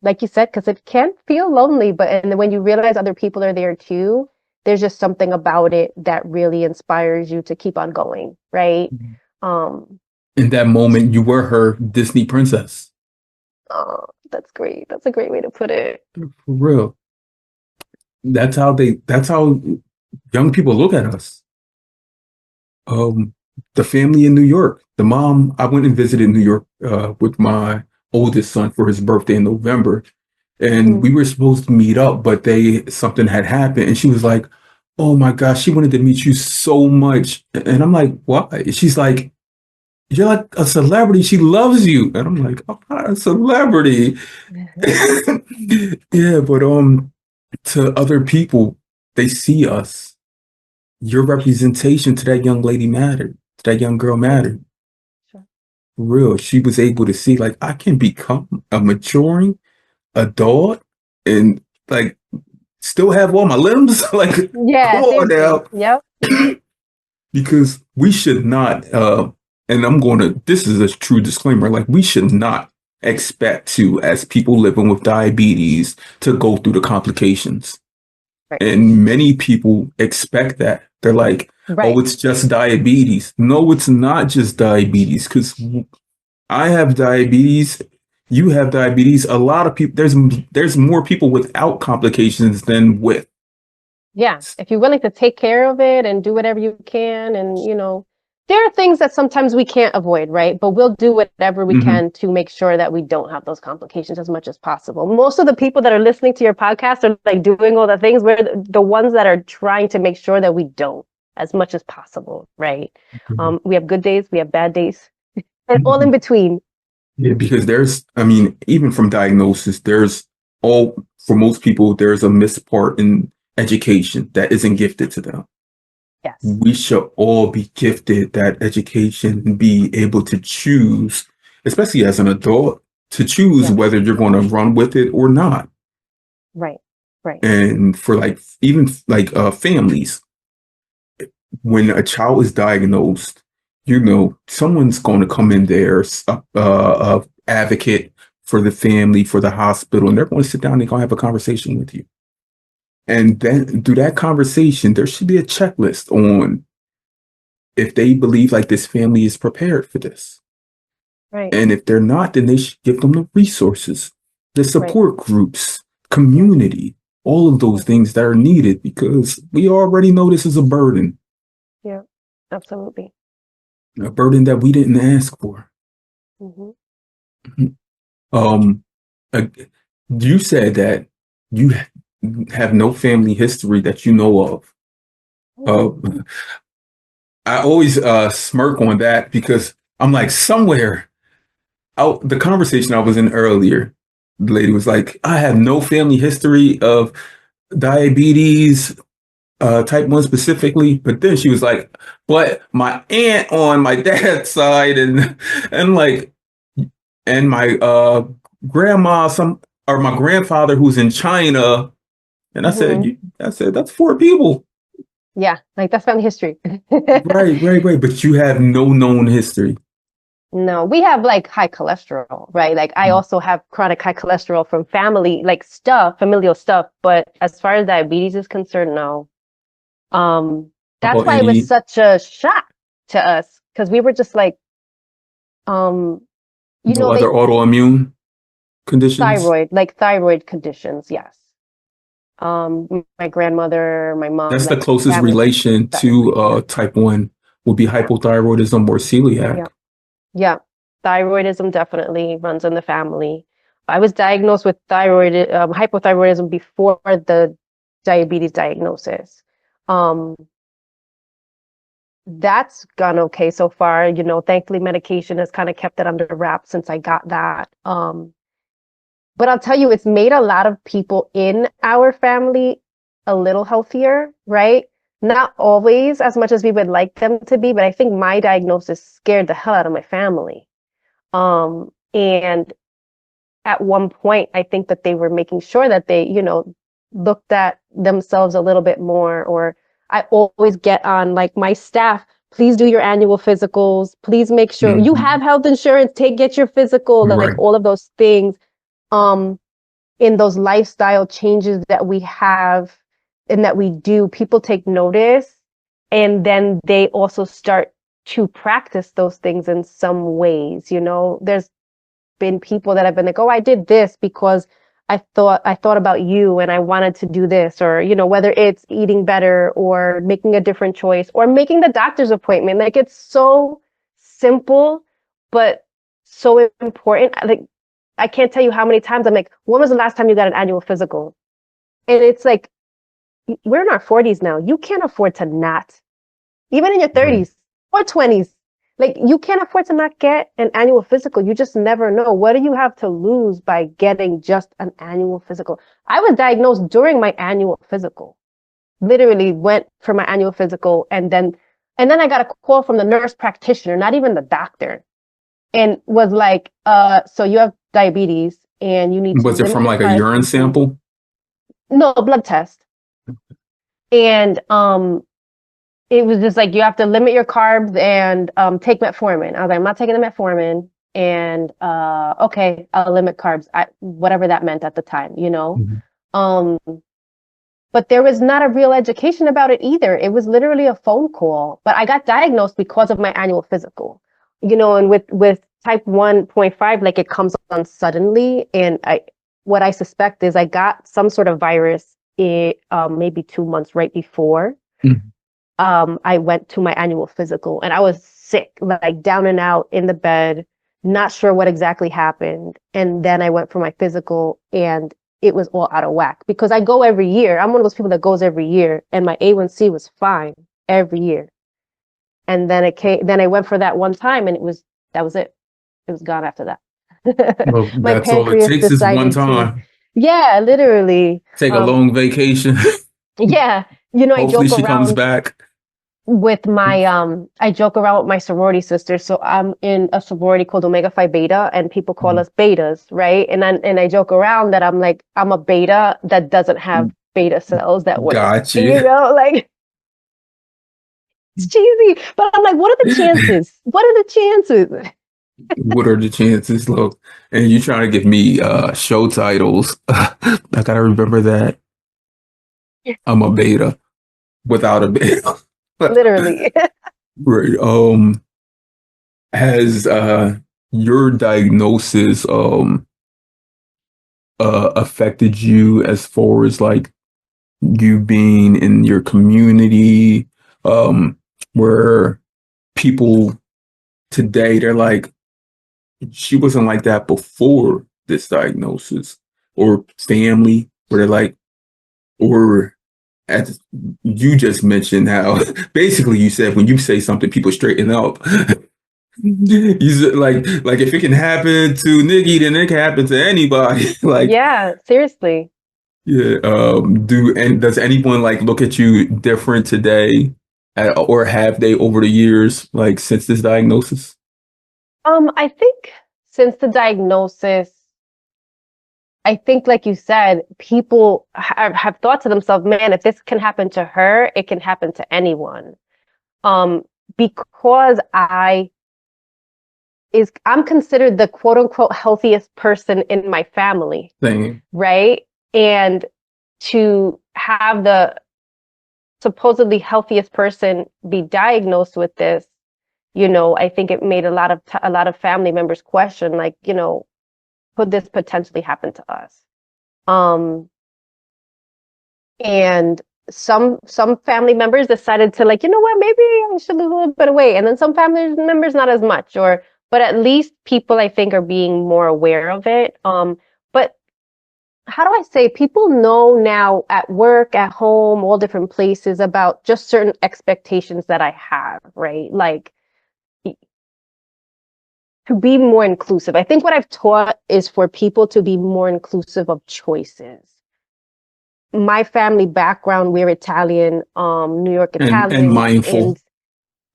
like you said, because it can feel lonely, but and then when you realize other people are there too, there's just something about it that really inspires you to keep on going, right? Um, In that moment, you were her Disney princess. oh, that's great. That's a great way to put it. For real. That's how young people look at us. Um, the family in New York, the mom, I went and visited New York with my oldest son for his birthday in November. And Hmm. we were supposed to meet up, but something had happened. And she was like, oh my gosh, she wanted to meet you so much. And I'm like, why? She's like, you're like a celebrity. She loves you. And I'm like, I'm not a celebrity. Yeah, but to other people, they see us. Your representation to that young lady mattered. To that young girl Sure, mattered. sure. For real. She was able to see like I can become a maturing adult and like still have all my limbs. Like, come Yeah, on same thing. now. Yep. Because we should not and this is a true disclaimer, like we should not expect to, as people living with diabetes, to go through the complications. Right. And many people expect that. They're like, oh, Right. it's just diabetes. No, it's not just diabetes, because I have diabetes. You have diabetes. A lot of people, there's more people without complications than with. Yeah. If you're willing to take care of it and do whatever you can, and you know, there are things that sometimes we can't avoid, right? But we'll do whatever we Mhm. can to make sure that we don't have those complications as much as possible. Most of the people that are listening to your podcast are like doing all the things. We're the ones that are trying to make sure that we don't as much as possible, right? We have good days, we have bad days, and all in between. Yeah, because I mean, even from diagnosis, for most people, there's a missed part in education that isn't gifted to them. Yes. We should all be gifted that education and be able to choose, especially as an adult, to choose Yes. whether you're going to run with it or not. Right. Right. And for like, even like families, when a child is diagnosed, someone's going to come in there, a advocate for the family, for the hospital, and they're going to sit down and they're going to have a conversation with you. And then through that conversation, there should be a checklist on if they believe like this family is prepared for this. Right. And if they're not, then they should give them the resources, the Right. support groups, Yes. community, all of those Yes. things that are needed because we already know this is Yeah. Absolutely. a burden that we didn't ask for. Hmm. Um, uh, you said that you have no family history that you know of. Uh, I always smirk on that because I'm like, somewhere out the conversation I was in earlier, the lady was like, I have no family history of diabetes, type 1 specifically. But then she was like, but my aunt on my dad's side and like, and my grandma, or my grandfather who's in China. And Hmm. I said, that's 4 people. Yeah. Like that's family history. Right. But you have no known history. No, we have like high cholesterol, right? Like I also have chronic high cholesterol from family, like stuff, familial stuff. But as far as diabetes is concerned, no. Um, How that's about why it was any such a shock to us because we were just like, um, no other they autoimmune conditions? like thyroid conditions, yes. My grandmother, my mom, That's the like closest family relation to diabetes, yeah. type 1 would be hypothyroidism or celiac. Yeah. Yeah, thyroidism definitely runs in the family. I was diagnosed with hypothyroidism before the diabetes diagnosis. Um, that's gone okay so far. Thankfully, medication has kind of kept it under wraps since I got that. But I'll tell you, it's made a lot of people in our family a little healthier, right? Not always as much as we would like them to be, but I think my diagnosis scared the hell out of my family. And at one point, I think that they were making sure that they, looked at themselves a little bit more. Or I always get on like my staff, please do your annual physicals. Please make sure you Mhm. have health insurance, get your physical, like Right. all of those things. Um, in those lifestyle changes that we have and that we do, people take notice and then they also start to practice those things in some ways. There's been people that have been like, oh, I did this because I thought about you and I wanted to do this, or whether it's eating better or making a different choice or making the doctor's appointment. Like it's so simple but so important. Like I can't tell you how many times I'm like, when was the last time you got an annual physical? And it's like, we're in our 40s now. You can't afford to not, even in your Right. 30s or 20s. Like you can't afford to not get an annual physical. You just never know. What do you have to lose by getting just an annual physical? I was diagnosed during my annual physical. Literally went for my annual physical and then I got a call from the nurse practitioner, not even the doctor, and was like, so you have diabetes and you need to Was it limit from your like a carbs urine intake. sample? No, blood test. And it was just like you have to limit your carbs and take metformin. I was like, I'm not taking the metformin. And okay, I'll limit carbs. Whatever that meant at the time. Mhm. Um, but there was not a real education about it either. It was literally a phone call. But I got diagnosed because of my annual physical. And with type 1.5, like it comes on suddenly. And what I suspect is I got some sort of virus maybe 2 months right before Mhm. I went to my annual physical and I was sick, like down and out in the bed, not sure what exactly happened. And then I went for my physical and it was all out of whack because I go every year. I'm one of those people that goes every year and my A1C was fine every year. And then I went for that one time and that was it. It was gone after that. Well, My that's all it pancreas takes is one decided to, time. yeah, literally. Take a Um, long vacation. yeah, I Hopefully joke she comes around back. with my I joke around with my sorority sisters. So I'm in a sorority called Omega Phi Beta and people call us betas, right? And I joke around that I'm like I'm a beta that doesn't have beta cells that work. Got you. Like it's cheesy, but I'm like, what are the chances? What are the chances? What are the chances? Look, and you trying to give me show titles. I gotta remember that. I'm a beta without a beta. Literally. Right. Has your diagnosis affected you as far as like you being in your community, um, where people today they're like, she wasn't like that before this diagnosis, or family, where they're like, or as you just mentioned how basically you said when you say something, people straighten up. You said like if it can happen to Nikki, then it can happen to anybody. Like, Yeah, seriously. yeah. Does anyone like look at you different today, or have they over the years, like since this diagnosis? I think since the diagnosis, I think, like you said, people have thought to themselves, man, if this can happen to her, it can happen to anyone. Um, because I'm considered the quote unquote healthiest person in my family. Same. Right? And to have the supposedly healthiest person be diagnosed with this, I think it made a lot of family members question, like, could this potentially happen to us? And some family members decided to, like, you know what, maybe I should lose a little bit of weight. And then some family members not as much, but at least people, I think, are being more aware of it. But how do I say, people know now at work, at home, all different places about just certain expectations that I have, right? Like, to be more inclusive. I think what I've taught is for people to be more inclusive of choices. My family background, we're Italian, New York And Italian, mindful.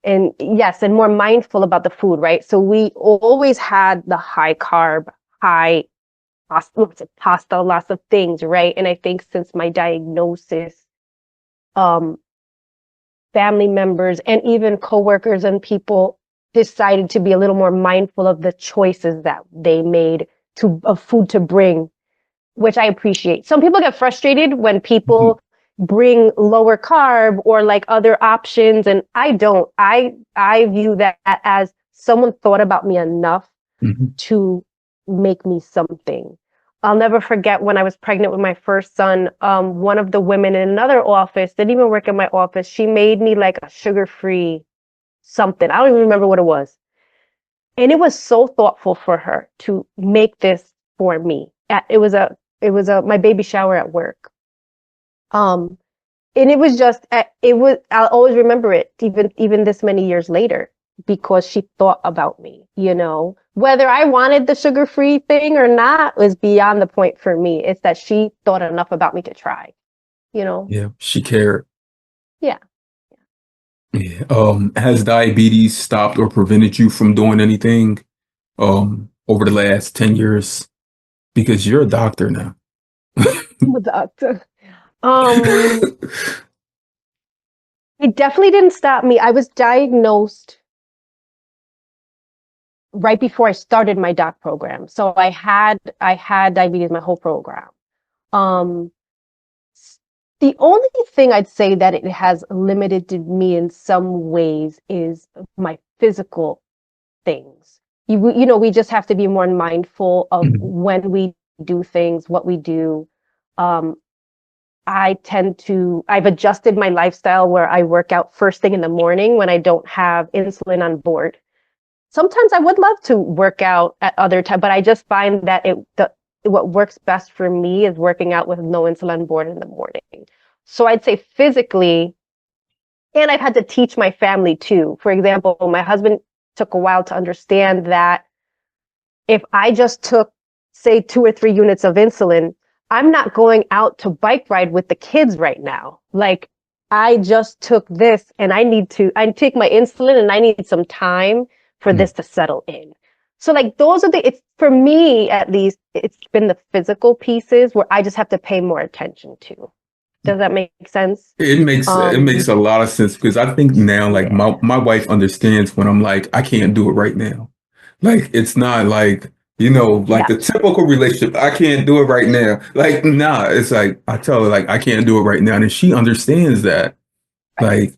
and yes, and more mindful about the food, right? So we always had the high carb, high pasta, lots of things, right? And I think since my diagnosis, family members and even coworkers and people decided to be a little more mindful of the choices that they made of food to bring, which I appreciate. Some people get frustrated when people bring lower carb or like other options, and I don't. I view that as someone thought about me enough to make me something. I'll never forget when I was pregnant with my first son, one of the women in another office, didn't even work in my office, she made me like a sugar-free something. I don't even remember what it was. And it was so thoughtful for her to make this for me. It was my baby shower at work. And it was just, I'll always remember it, even this many years later, because she thought about me, whether I wanted the sugar-free thing or not was beyond the point for me. It's that she thought enough about me to try, Yeah, she cared. Yeah. Yeah. Has diabetes stopped or prevented you from doing anything over the last 10 years? Because you're a doctor now. I'm a doctor. It definitely didn't stop me. I was diagnosed right before I started my doc program. So I had diabetes my whole program. The only thing I'd say that it has limited me in some ways is my physical things. We just have to be more mindful of when we do things, what we do. I've adjusted my lifestyle where I work out first thing in the morning when I don't have insulin on board. Sometimes I would love to work out at other times, but I just find that what works best for me is working out with no insulin on board in the morning. So I'd say physically, and I've had to teach my family too. For example, my husband took a while to understand that if I just took, say, 2 or 3 units of insulin, I'm not going out to bike ride with the kids right now. Like, I just took this and I take my insulin and I need some time for this to settle in. So like those are it's for me, at least, it's been the physical pieces where I just have to pay more attention to. Does that make sense? It makes a lot of sense because I think now, like my wife understands when I'm like, I can't do it right now. Like, it's not like, like the typical relationship. I can't do it right now. Like, nah, it's like, I tell her like, I can't do it right now. And she understands that. Like,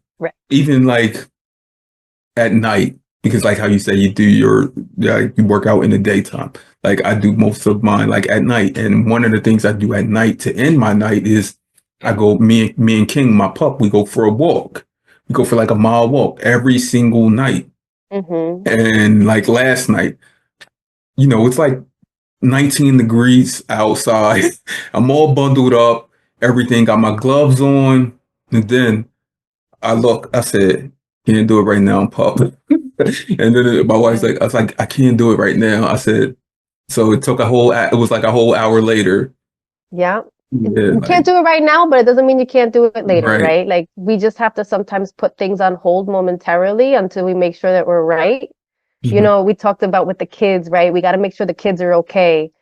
even like at night, because like how you say you do you work out in the daytime. Like, I do most of mine like at night. And one of the things I do at night to end my night is I go, me and King, my pup, we go for a walk. We go for like a mile walk every single night. And like last night, it's like 19 degrees outside. I'm all bundled up, everything, got my gloves on. And then I said, can't do it right now, pup. And then my wife's like, I can't do it right now. I said, so it was like a whole hour later. Yeah. You can't do it right now, but it doesn't mean you can't do it later, right? Like, we just have to sometimes put things on hold momentarily until we make sure that we're right. We talked about with the kids, right? We got to make sure the kids are okay.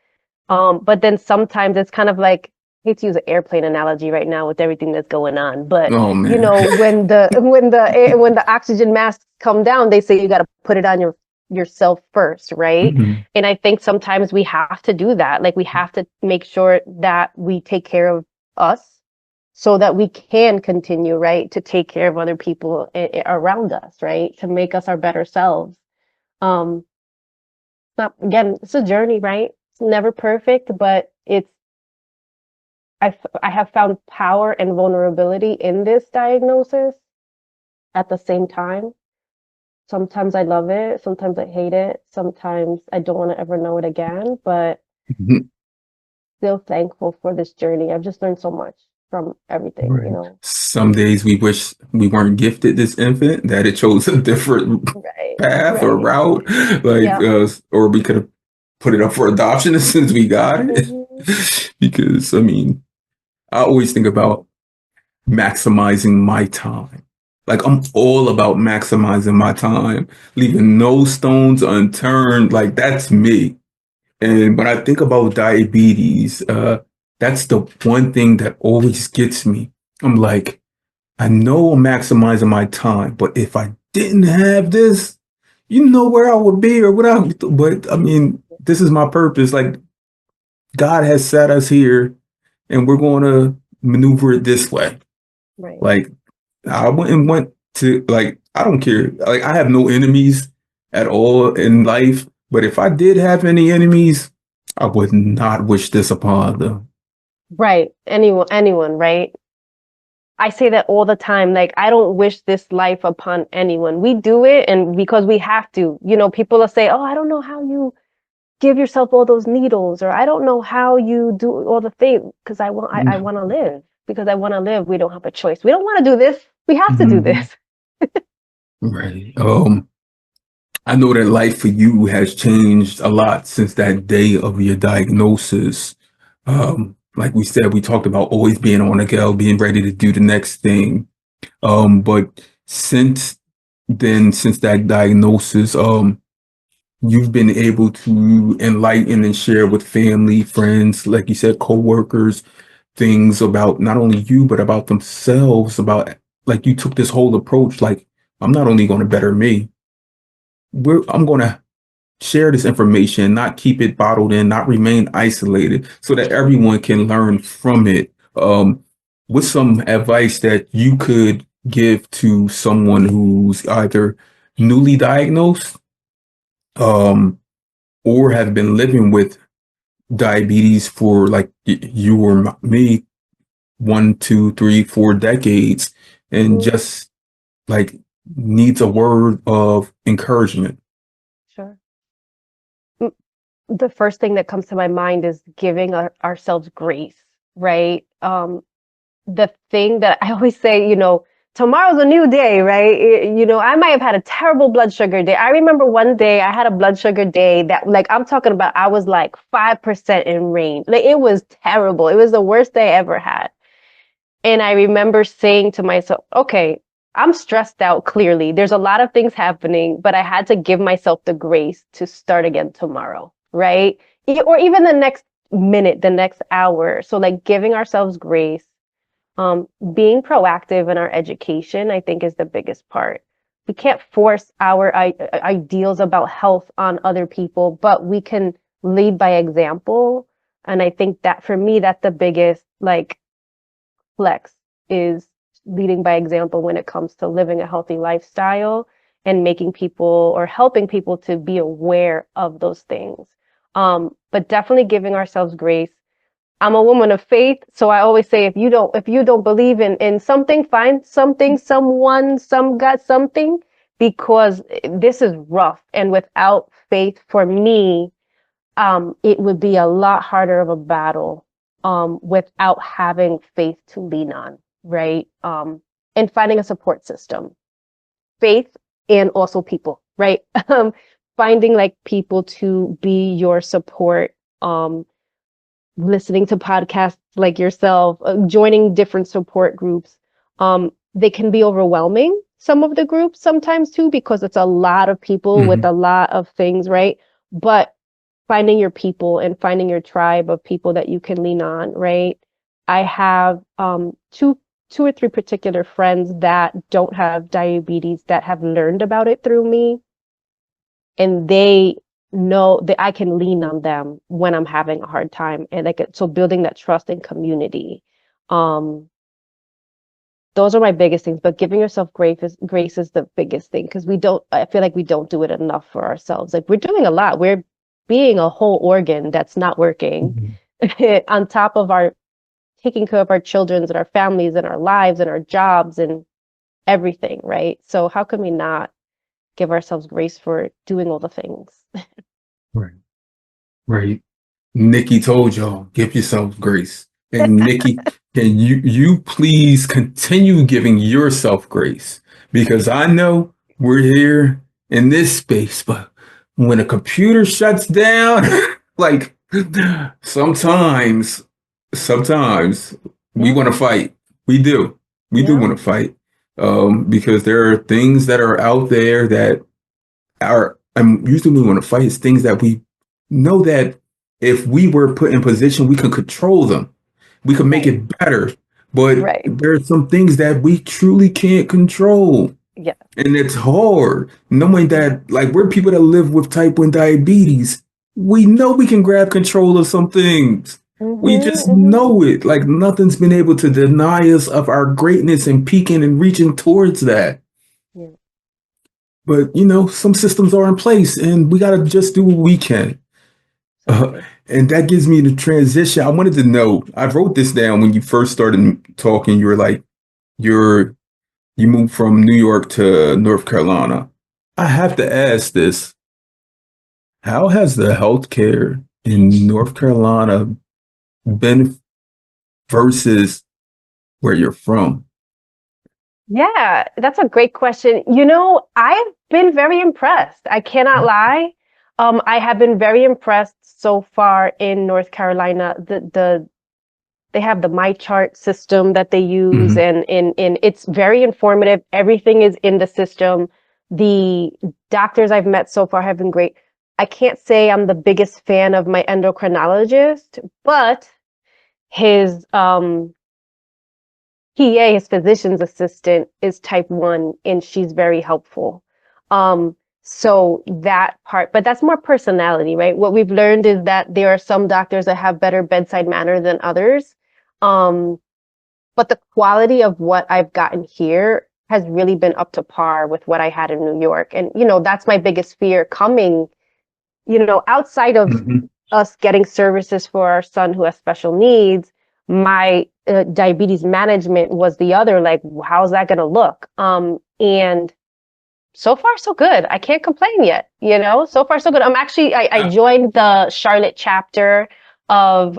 But then sometimes it's kind of like, I hate to use an airplane analogy right now with everything that's going on, but when the oxygen masks come down, they say you got to put it on your yourself first, right? Mhm. And I think sometimes we have to do that. Like we have to make sure that we take care of us so that we can continue, right, to take care of other people around us, right, to make us our better selves. Um, not again, it's a journey, right? It's never perfect, but I have found power and vulnerability in this diagnosis at the same time. Sometimes I love it, sometimes I hate it, sometimes I don't want to ever know it again, but Mhm. still thankful for this journey. I've just learned so much from everything, you Right. know. Some days we wish we weren't gifted this infant, that it chose a different Right, path or right. route, like, Yeah. or we could have put it up for adoption as soon as we got it. Hmm. Because, I mean, I always think about maximizing my time. Like, I'm all about maximizing my time, leaving no stones unturned. Like, that's me. And when I think about diabetes, that's the one thing that always gets me. I'm like, I know I'm maximizing my time, but if I didn't have this, you know where I would be or what I would, but I mean, this is my purpose. Like God has set us here and we're going to maneuver it this way. Right. Like I wouldn't want to, like, I don't care. Like I have no enemies at all in life, but if I did have any enemies, I would not wish this upon them. Right. Anyone, right? I say that all the time. Like, I don't wish this life upon anyone. We do it and because we have to. You know, people will say, "Oh, I don't know how you give yourself all those needles," or "I don't know how you do all the things because I want to live. Because I want to live, we don't have a choice. We don't want to do this. We have to do Mhm. this." Right. I know that life for you has changed a lot since that day of your diagnosis. Like we said, we talked about always being on a go, being ready to do the next thing. But since then, since that diagnosis, you've been able to enlighten and share with family, friends, like you said, coworkers, things about not only you, but about themselves, about like you took this whole approach, like, I'm not only going to better me, I'm going to share this information, not keep it bottled in, not remain isolated, so that everyone can learn from it. What's some advice that you could give to someone who's either newly diagnosed, um, or have been living with diabetes for like you or me, 1, 2, 3, 4 decades, and Mhm. just like needs a word of encouragement? Sure. Mm, the first thing that comes to my mind is giving ourselves grace, right? The thing that I always say, you know, tomorrow's a new day, right? You know, I might have had a terrible blood sugar day. I remember one day I had a blood sugar day that, like, I'm talking about, I was like 5% in range. Like, it was terrible. It was the worst day I ever had. And I remember saying to myself, okay, I'm stressed out clearly. There's a lot of things happening, but I had to give myself the grace to start again tomorrow, right? Or even the next minute, the next hour. So, like, giving ourselves grace, being proactive in our education, I think, is the biggest part. We can't force our ideals about health on other people, but we can lead by example. And I think that for me, that's the biggest, like, flex is leading by example when it comes to living a healthy lifestyle and making people or helping people to be aware of those things. But definitely giving ourselves grace. I'm a woman of faith, so I always say if you don't believe in something, find something, someone, some God, something, because this is rough. And without faith, for me, it would be a lot harder of a battle without having faith to lean on, right? And finding a support system, faith and also people, right? Finding like people to be your support, listening to podcasts like yourself, joining different support groups. They can be overwhelming, some of the groups sometimes too, because it's a lot of people with Mhm. a lot of things, right? But finding your people and finding your tribe of people that you can lean on, right? I have two or three particular friends that don't have diabetes that have learned about it through me. and they know that I can lean on them when I'm having a hard time. And like, so building that trust and community. Those are my biggest things, but giving yourself grace is the biggest thing, because I feel like we don't do it enough for ourselves. Like, we're doing a lot. We're being a whole organ that's not working on top of our taking care of our children and our families and our lives and our jobs and everything, right? So how can we not give ourselves grace for doing all the things? Right. Right. Nikki told y'all, give yourself grace. And Nikki, can you please continue giving yourself grace? Because I know we're here in this space, but when a computer shuts down, like sometimes we want to fight. We do. We do Yeah. want to fight. Because there are things that are out there that usually we want to fight is things that we know that if we were put in position, we could control them. We could make it better. But Right. there are some things that we truly can't control. Yeah. And it's hard knowing that, like, we're people that live with type 1 diabetes. We know we can grab control of some things. We just know it. Like, nothing's been able to deny us of our greatness and peaking and reaching towards that. Yeah. But, some systems are in place and we got to just do what we can. And that gives me the transition. I wanted to know, I wrote this down when you first started talking. You were like, you moved from New York to North Carolina. I have to ask this. How has the healthcare in North Carolina been versus where you're from? Yeah, that's a great question. I've been very impressed. I cannot lie. I have been very impressed so far in North Carolina. They have the My Chart system that they use, and it's very informative. Everything is in the system. The doctors I've met so far have been great. I can't say I'm the biggest fan of my endocrinologist, but his PA, his physician's assistant, is type 1, and she's very helpful. So that part, but that's more personality, right? What we've learned is that there are some doctors that have better bedside manner than others. But the quality of what I've gotten here has really been up to par with what I had in New York. And, that's my biggest fear coming, outside of us getting services for our son who has special needs. My diabetes management was the other, like, how's that going to look? And so far, so good. I can't complain yet. So far, so good. I joined the Charlotte chapter of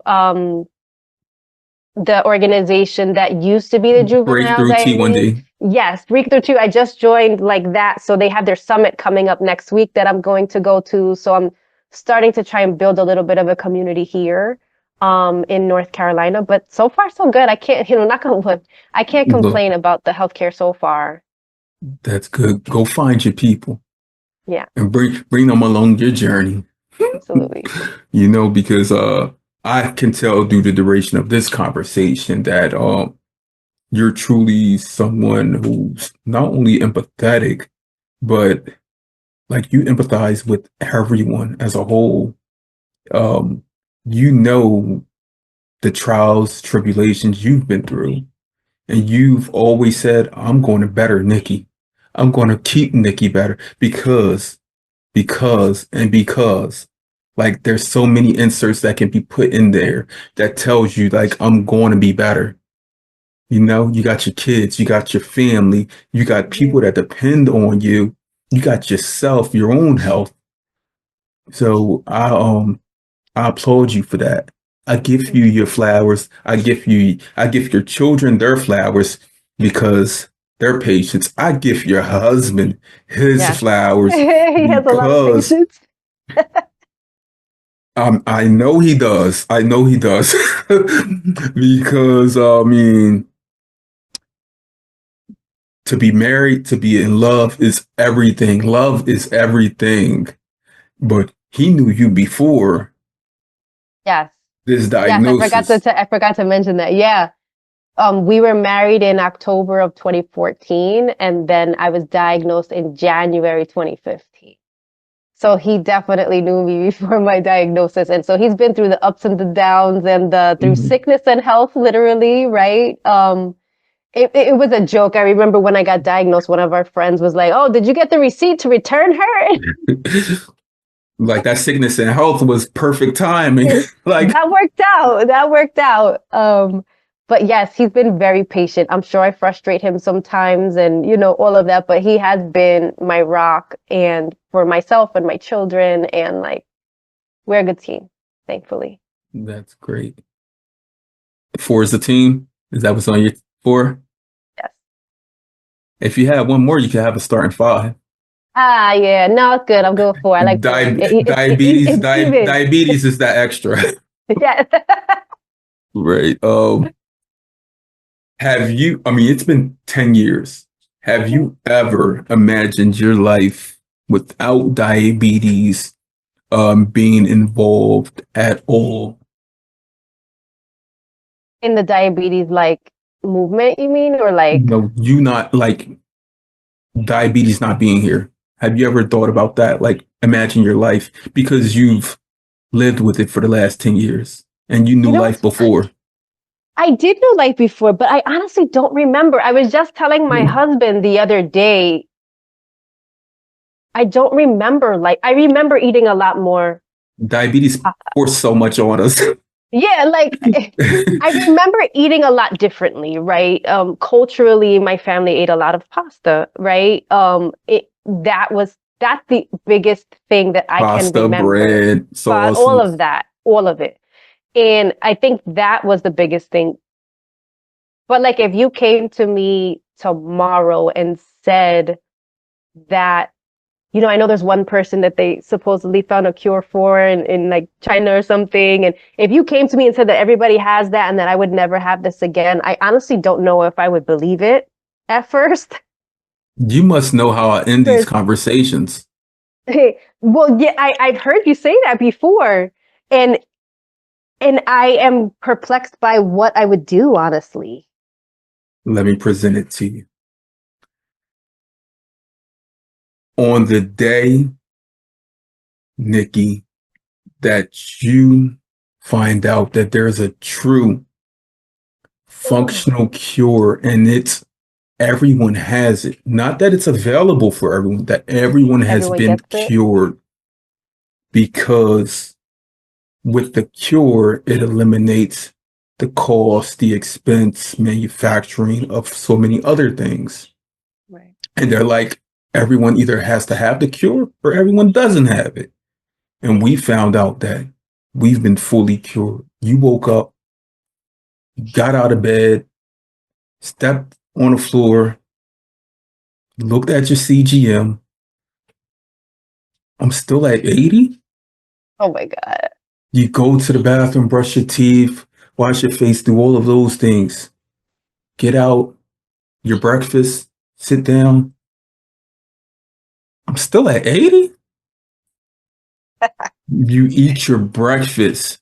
the organization that used to be the juvenile Breakthrough diabetes. T1D. Yes, Breakthrough 2. I just joined like that. So they have their summit coming up next week that I'm going to go to. So I'm starting to try and build a little bit of a community here in North Carolina. But so far, so good. I can't, knock on wood, I can't complain about the healthcare so far. That's good. Go find your people. Yeah. And bring them along your journey. Absolutely. Because I can tell through the duration of this conversation that you're truly someone who's not only empathetic, but like you empathize with everyone as a whole. The trials, tribulations you've been through, and you've always said, I'm going to better Nikki. I'm going to keep Nikki better because, like, there's so many inserts that can be put in there that tells you, like, I'm going to be better. You got your kids, you got your family, you got people that depend on you, you got yourself, your own health. So I applaud you for that. I give you your flowers. I give your children their flowers because they're patience. I give your husband his flowers He has a lot of patience. I know he does. I know he does. Because to be married, to be in love is everything. Love is everything. But he knew you before. Yes. This diagnosis. Yes, I forgot to mention that. Yeah. We were married in October of 2014, and then I was diagnosed in January 2015. So he definitely knew me before my diagnosis. And so he's been through the ups and the downs and the through Mhm. sickness and health, literally, right? It was a joke. I remember when I got diagnosed, one of our friends was like, "Oh, did you get the receipt to return her?" Like that sickness and health was perfect timing. Like, That worked out. That worked out. But yes, he's been very patient. I'm sure I frustrate him sometimes and, all of that, but he has been my rock and for myself and my children. And like, we're a good team, thankfully. that's great. Four is the team. Is that what's on your four? Yes. If you had one more, you could have a starting five. Ah, yeah. No, it's good. I'm good with four. I like four. Diabetes, It's even. diabetes is that extra, Yes. right? Have you? I mean, it's been 10 years. Have you ever imagined your life without diabetes, being involved at all? In the diabetes, like movement, you mean? Or like, No, you not like diabetes not being here. Have you ever thought about that? Like, imagine your life because you've lived with it for the last 10 years and you knew life it's before. I did know life before, but I honestly don't remember. I was just telling my husband the other day, I don't remember. Like, I remember eating a lot more. Diabetes Uh, forced so much on us. yeah, like I remember eating a lot differently, right? Culturally, my family ate a lot of pasta, right? That's the biggest thing that I can Pasta, remember. bread, But all sauces. of that, all of it. And I think that was the biggest thing. But like if you came to me tomorrow and said that, I know there's one person that they supposedly found a cure for in like China or something. And if you came to me and said that everybody has that and that I would never have this again, I honestly don't know if I would believe it at first. You must know how I end these First, conversations. well, yeah, I've heard you say that before. And and I am perplexed by what I would do, honestly. Let me present it to you. On the day, Nikki, that you find out that there's a true Mm. functional cure and it's everyone has it. Not that it's available for everyone, that everyone has Everyone been gets it. cured because with the cure, it eliminates the cost, the expense, manufacturing of so many other things. Right. And they're like, everyone either has to have the cure or everyone doesn't have it. And we found out that we've been fully cured. You woke up, got out of bed, stepped on the floor, looked at your CGM. I'm still at 80. Oh my God. You go to the bathroom, brush your teeth, wash your face, do all of those things. Get out, your breakfast, sit down. I'm still at 80. You eat your breakfast.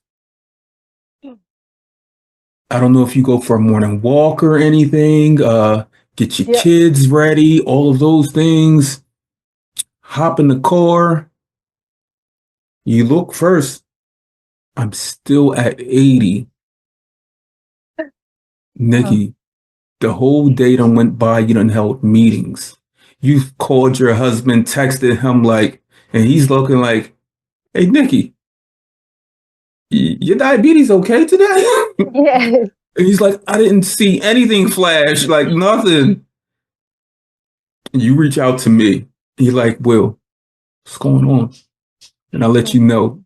I don't know if you go for a morning walk or anything, get your Yep. kids ready, all of those things. Hop in the car. You look first. I'm still at 80. Oh. Nikki, the whole day done went by. You done held meetings. You've called your husband, texted him like, and he's looking like, hey, Nikki, your diabetes okay today? Yeah. And he's like, I didn't see anything flash, like nothing. And you reach out to me. And you're like, Will, what's going on? And I let you know,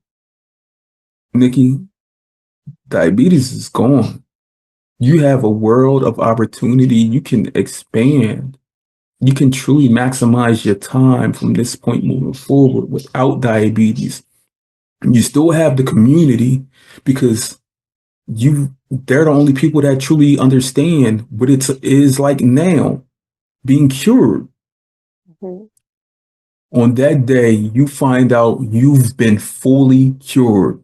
Nikki, diabetes is gone. You have a world of opportunity. You can expand. You can truly maximize your time from this point moving forward without diabetes. You still have the community because they're the only people that truly understand what it is like now being cured. Mhm. On that day, you find out you've been fully cured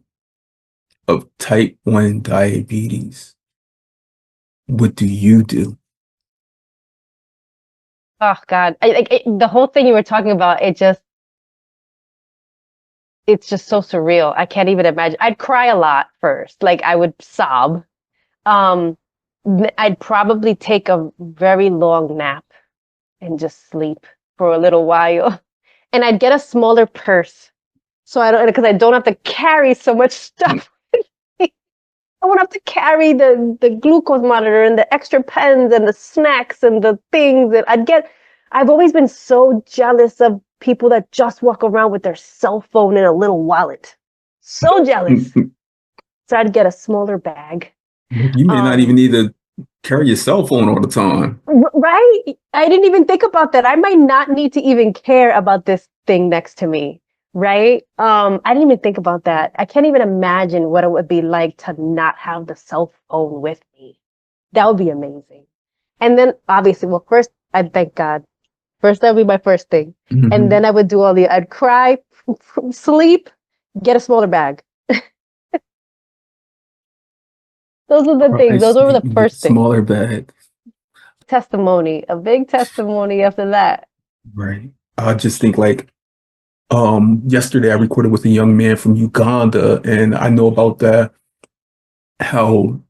of type 1 diabetes. What do you do? Oh God. The whole thing you were talking about, it just it's just so surreal. I can't even imagine. I'd cry a lot first. Like I would sob. Um, I'd probably take a very long nap and just sleep for a little while. And I'd get a smaller purse. So because I don't have to carry so much stuff. I won't have to carry the glucose monitor and the extra pens and the snacks and the things. And I've always been so jealous of people that just walk around with their cell phone in a little wallet. So jealous. So I'd get a smaller bag. You may not even need to carry your cell phone all the time. Right? I didn't even think about that. I might not need to even care about this thing next to me. Right? I didn't even think about that. I can't even imagine what it would be like to not have the cell phone with me. That would be amazing. And then obviously, well, first I'd thank God. First, that would be my first thing. And then I would do I'd cry, sleep, get a smaller bag. Those are the things. Those were the first things. Smaller bag. Testimony, a big testimony after that. Right. I just think like, yesterday I recorded with a young man from Uganda, and I know about how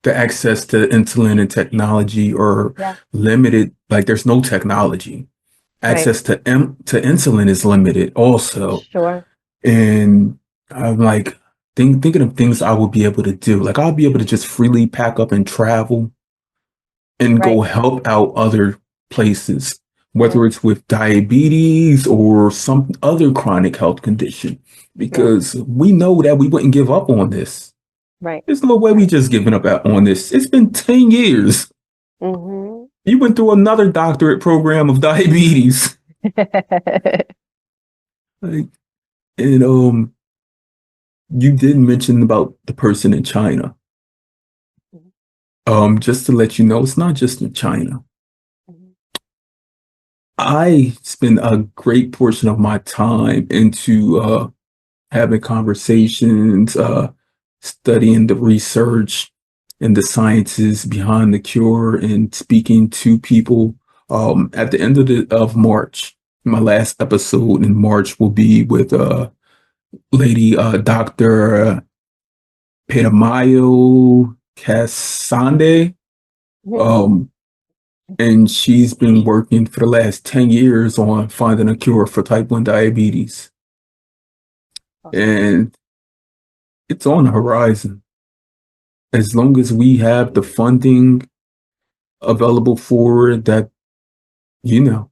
the access to insulin and technology are limited. Like there's no technology. Access to insulin is limited also. Sure. And I'm like thinking of things I would be able to do. Like I'll be able to just freely pack up and travel and go help out other places, whether it's with diabetes or some other chronic health condition, because we know that we wouldn't give up on this. Right. There's no way we just giving up on this. It's been 10 years. Mm-hmm. You went through another doctorate program of diabetes. Like, and you did mention about the person in China. Just to let you know, it's not just in China. I spend a great portion of my time into having conversations, studying the research and the sciences behind the cure, and speaking to people. At the end of March, my last episode in March will be with lady Dr. Pedamayo Kasande. And she's been working for the last 10 years on finding a cure for type 1 diabetes. And it's on the horizon. As long as we have the funding available for that, the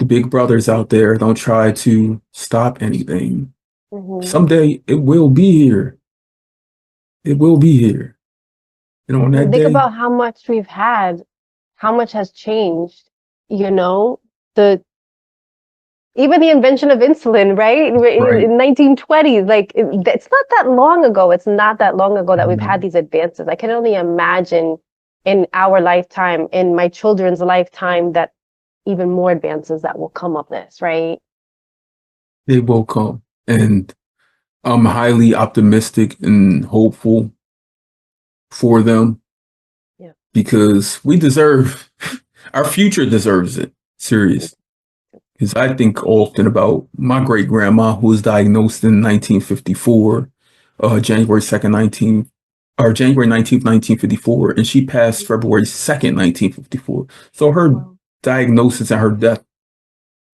big brothers out there don't try to stop anything. Someday it will be here. It will be here. And on that Think day, about how much we've had, how much has changed, even the invention of insulin, right? In 1920s, like it's not that long ago. It's not that long ago that we've had these advances. I can only imagine in our lifetime, in my children's lifetime, that even more advances that will come of this, right? They will come. And I'm highly optimistic and hopeful for them. Yeah. Because we deserve, our future deserves it. Serious. Because I think often about my great grandma, who was diagnosed in 1954, January 19th, 1954, and she passed February 2nd, 1954. So her diagnosis and her death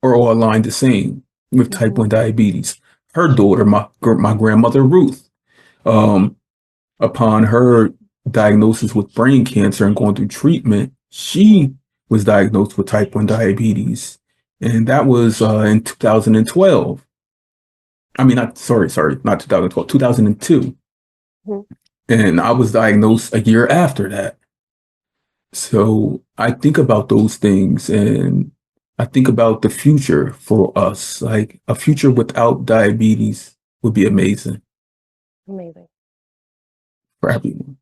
are all aligned the same with type 1 diabetes. Her daughter, my grandmother Ruth, upon her diagnosis with brain cancer and going through treatment, she was diagnosed with type 1 diabetes. And that was in 2012. I mean, not 2012, 2002. And I was diagnosed a year after that. So I think about those things, and I think about the future for us. Like a future without diabetes would be amazing. Amazing. For everyone.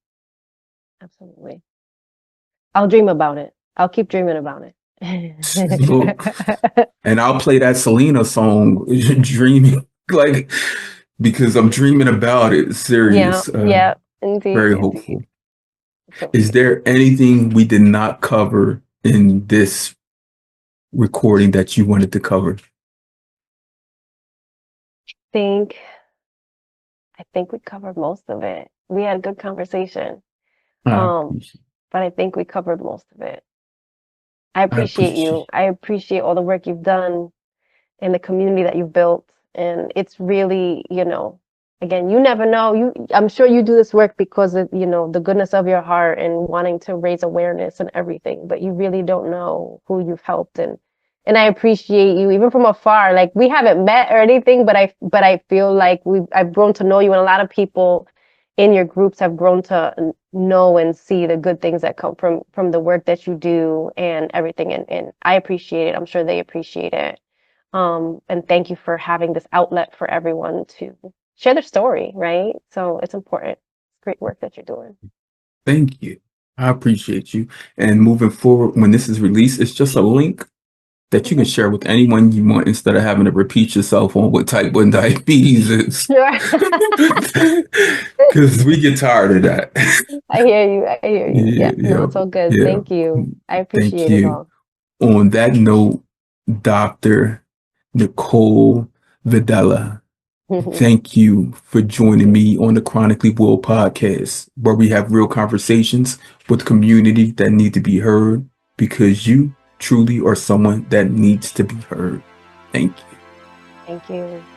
Absolutely. I'll dream about it. I'll keep dreaming about it. Look, and I'll play that Selena song, Dreaming, like, because I'm dreaming about it. Serious. Yeah, indeed. Very hopeful. Is there anything we did not cover in this recording that you wanted to cover? think we covered most of it. We had a good conversation. I Um, appreciate, but I think we covered most of it. I I appreciate you. appreciate. I appreciate all the work you've done in the community that you've built. And it's really, again, you never know. I'm sure you do this work because of, the goodness of your heart and wanting to raise awareness and everything, but you really don't know who you've helped. And I appreciate you even from afar. Like we haven't met or anything, but I feel like I've grown to know you, and a lot of people in your groups have grown to know and see the good things that come from the work that you do and everything. And I appreciate it. I'm sure they appreciate it. And thank you for having this outlet for everyone to share their story, right? So it's important. It's great work that you're doing. Thank you. I appreciate you. And moving forward, when this is released, it's just a link that you can Mhm. share with anyone you want instead of having to repeat yourself on what type 1 diabetes is. Sure. Because we get tired of that. I hear you. I hear you. Yeah, Yeah. No, yeah, it's all good. yeah. Thank you. I Thank appreciate it you. all. On that note, Dr. Nicole Videla, thank you for joining me on the Chronically Will podcast, where we have real conversations with community that need to be heard because you truly are someone that needs to be heard. Thank you. Thank you.